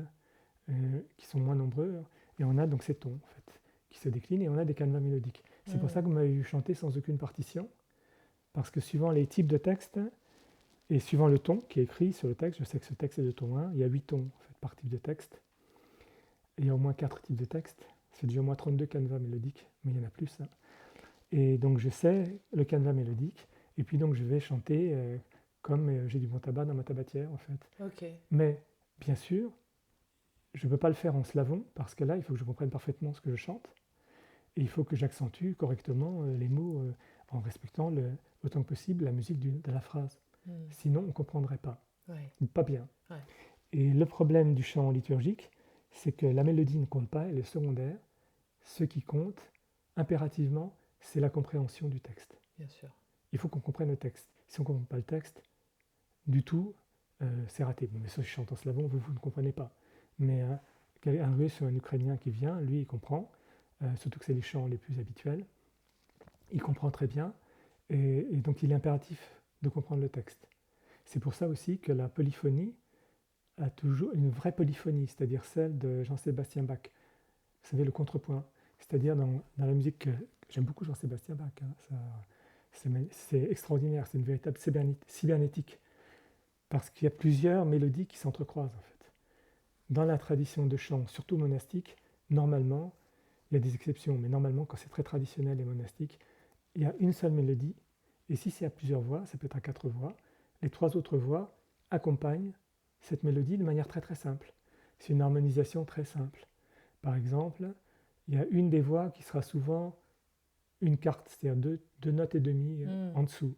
qui sont moins nombreux. Et on a donc ces tons, en fait, qui se déclinent, et on a des canevas mélodiques. C'est pour ça que vous m'avez vu chanter sans aucune partition, parce que suivant les types de textes, et suivant le ton qui est écrit sur le texte, je sais que ce texte est de ton 1, il y a 8 tons en fait, par type de texte. Et il y a au moins 4 types de textes. C'est déjà au moins 32 canevas mélodiques, mais il y en a plus. Hein. Et donc je sais le canevas mélodique, et puis donc je vais chanter comme j'ai du bon tabac dans ma tabatière en fait. Ok. Mais bien sûr, je ne peux pas le faire en slavon, parce que là, il faut que je comprenne parfaitement ce que je chante, et il faut que j'accentue correctement les mots en respectant autant que possible la musique de la phrase. Sinon, on ne comprendrait pas. Ouais. Ou pas bien. Ouais. Et le problème du chant liturgique, c'est que la mélodie ne compte pas, elle est secondaire. Ce qui compte, impérativement, c'est la compréhension du texte. Bien sûr. Il faut qu'on comprenne le texte. Si on ne comprend pas le texte, du tout, c'est raté. Mais ça, je chante en slavon, vous ne comprenez pas. Mais un russe ou un ukrainien qui vient, lui, il comprend, surtout que c'est les chants les plus habituels. Il comprend très bien, et donc il est impératif de comprendre le texte. C'est pour ça aussi que la polyphonie a toujours une vraie polyphonie, c'est-à-dire celle de Jean-Sébastien Bach. Vous savez, le contrepoint. C'est-à-dire dans la musique, j'aime beaucoup Jean-Sébastien Bach, hein, c'est extraordinaire, c'est une véritable cybernétique, parce qu'il y a plusieurs mélodies qui s'entrecroisent en fait. Dans la tradition de chant, surtout monastique, normalement, il y a des exceptions, mais normalement, quand c'est très traditionnel et monastique, il y a une seule mélodie, et si c'est à plusieurs voix, ça peut être à 4 voix, les 3 autres voix accompagnent cette mélodie de manière très très simple. C'est une harmonisation très simple. Par exemple, il y a une des voix qui sera souvent une quarte, c'est-à-dire deux notes et demie en dessous.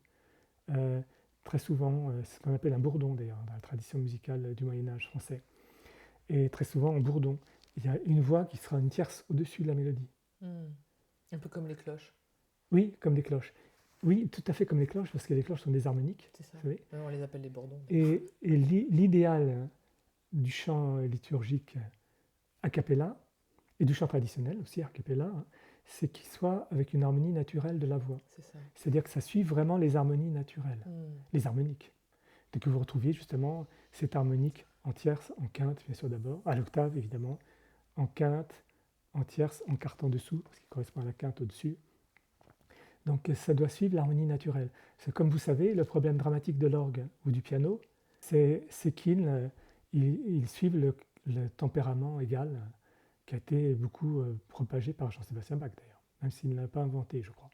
Très souvent, c'est ce qu'on appelle un bourdon d'ailleurs, dans la tradition musicale du Moyen-Âge français. Et très souvent en bourdon, il y a une voix qui sera une tierce au-dessus de la mélodie. Un peu comme les cloches. Oui, comme des cloches. Oui, tout à fait comme les cloches, parce que les cloches sont des harmoniques. C'est ça. Vous savez. On les appelle les bourdons. Et l'idéal du chant liturgique a cappella, et du chant traditionnel aussi a cappella, c'est qu'il soit avec une harmonie naturelle de la voix. C'est ça. C'est-à-dire que ça suit vraiment les harmonies naturelles, les harmoniques. Donc que vous retrouviez justement cette harmonique en tierce, en quinte, bien sûr d'abord, à l'octave évidemment, en quinte, en tierce, en quarte en dessous, parce qu'il correspond à la quinte au-dessus. Donc ça doit suivre l'harmonie naturelle. C'est comme vous savez, le problème dramatique de l'orgue ou du piano, c'est qu'ils suivent le tempérament égal qui a été beaucoup propagé par Jean-Sébastien Bach d'ailleurs, même s'il ne l'a pas inventé, je crois.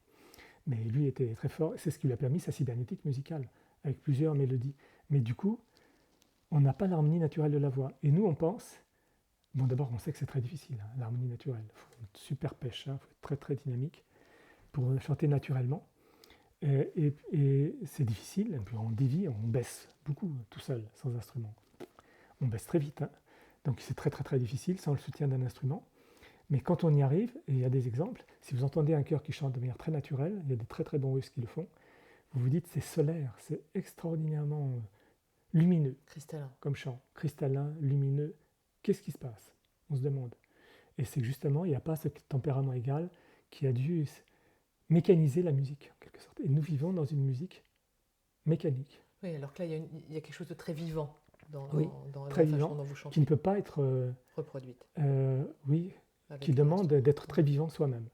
Mais lui était très fort, c'est ce qui lui a permis sa cybernétique musicale, avec plusieurs mélodies. Mais du coup, on n'a pas l'harmonie naturelle de la voix. Et nous, on pense, bon d'abord, on sait que c'est très difficile, hein, l'harmonie naturelle. Il faut une super pêche, il faut être très très dynamique pour chanter naturellement. Et c'est difficile, et puis on dévie, on baisse beaucoup tout seul, sans instrument. On baisse très vite, hein. Donc c'est très très très difficile sans le soutien d'un instrument. Mais quand on y arrive, et il y a des exemples, si vous entendez un chœur qui chante de manière très naturelle, il y a des très très bons Russes qui le font, vous vous dites c'est solaire, c'est extraordinairement lumineux. Cristallin. Comme chant, cristallin, lumineux. Qu'est-ce qui se passe? On se demande. Et c'est que justement, il n'y a pas ce tempérament égal qui a dû mécaniser la musique, en quelque sorte. Et nous vivons dans une musique mécanique. Oui, alors que là, il y a quelque chose de très vivant dans la très façon vivant, dont vous chantez. Qui ne peut pas être reproduite. Oui, qui demande d'être très vivant soi-même.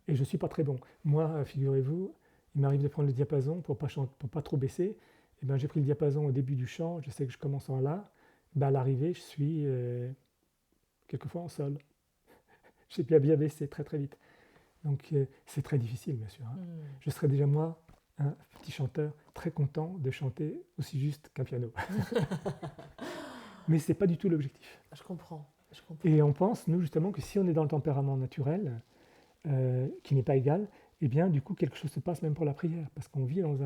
Et je ne suis pas très bon. Moi, figurez-vous, il m'arrive de prendre le diapason pour pas trop baisser. Et ben, j'ai pris le diapason au début du chant, je sais que je commence en La. Ben, à l'arrivée, je suis quelquefois en Sol. J'ai bien baissé très très vite. Donc c'est très difficile, bien sûr. Hein. Mm. Je serais déjà moi, un petit chanteur, très content de chanter aussi juste qu'un piano. Mais ce n'est pas du tout l'objectif. Je comprends. Et on pense, nous, justement, que si on est dans le tempérament naturel, qui n'est pas égal, eh bien, du coup, quelque chose se passe même pour la prière, parce qu'on vit dans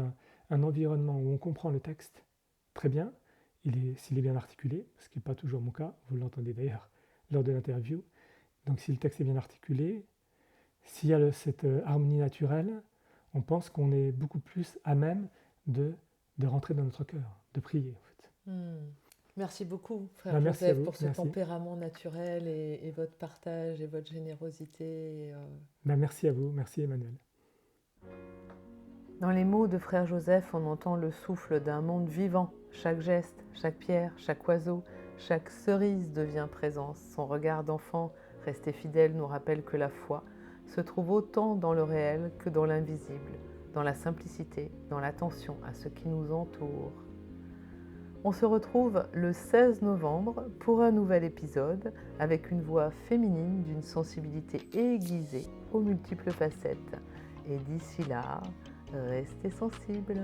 un environnement où on comprend le texte très bien, s'il est bien articulé, ce qui n'est pas toujours mon cas, vous l'entendez d'ailleurs lors de l'interview. Donc si le texte est bien articulé, s'il y a cette harmonie naturelle, on pense qu'on est beaucoup plus à même de rentrer dans notre cœur, de prier en fait. Merci beaucoup, frère Merci Joseph, à vous, pour ce merci. tempérament naturel et votre partage et votre générosité. Merci à vous, merci Emmanuel. Dans les mots de frère Joseph, on entend le souffle d'un monde vivant. Chaque geste, chaque pierre, chaque oiseau, chaque cerise devient présence. Son regard d'enfant, resté fidèle, nous rappelle que la foi se trouve autant dans le réel que dans l'invisible, dans la simplicité, dans l'attention à ce qui nous entoure. On se retrouve le 16 novembre pour un nouvel épisode avec une voix féminine d'une sensibilité aiguisée aux multiples facettes. Et d'ici là, restez sensibles.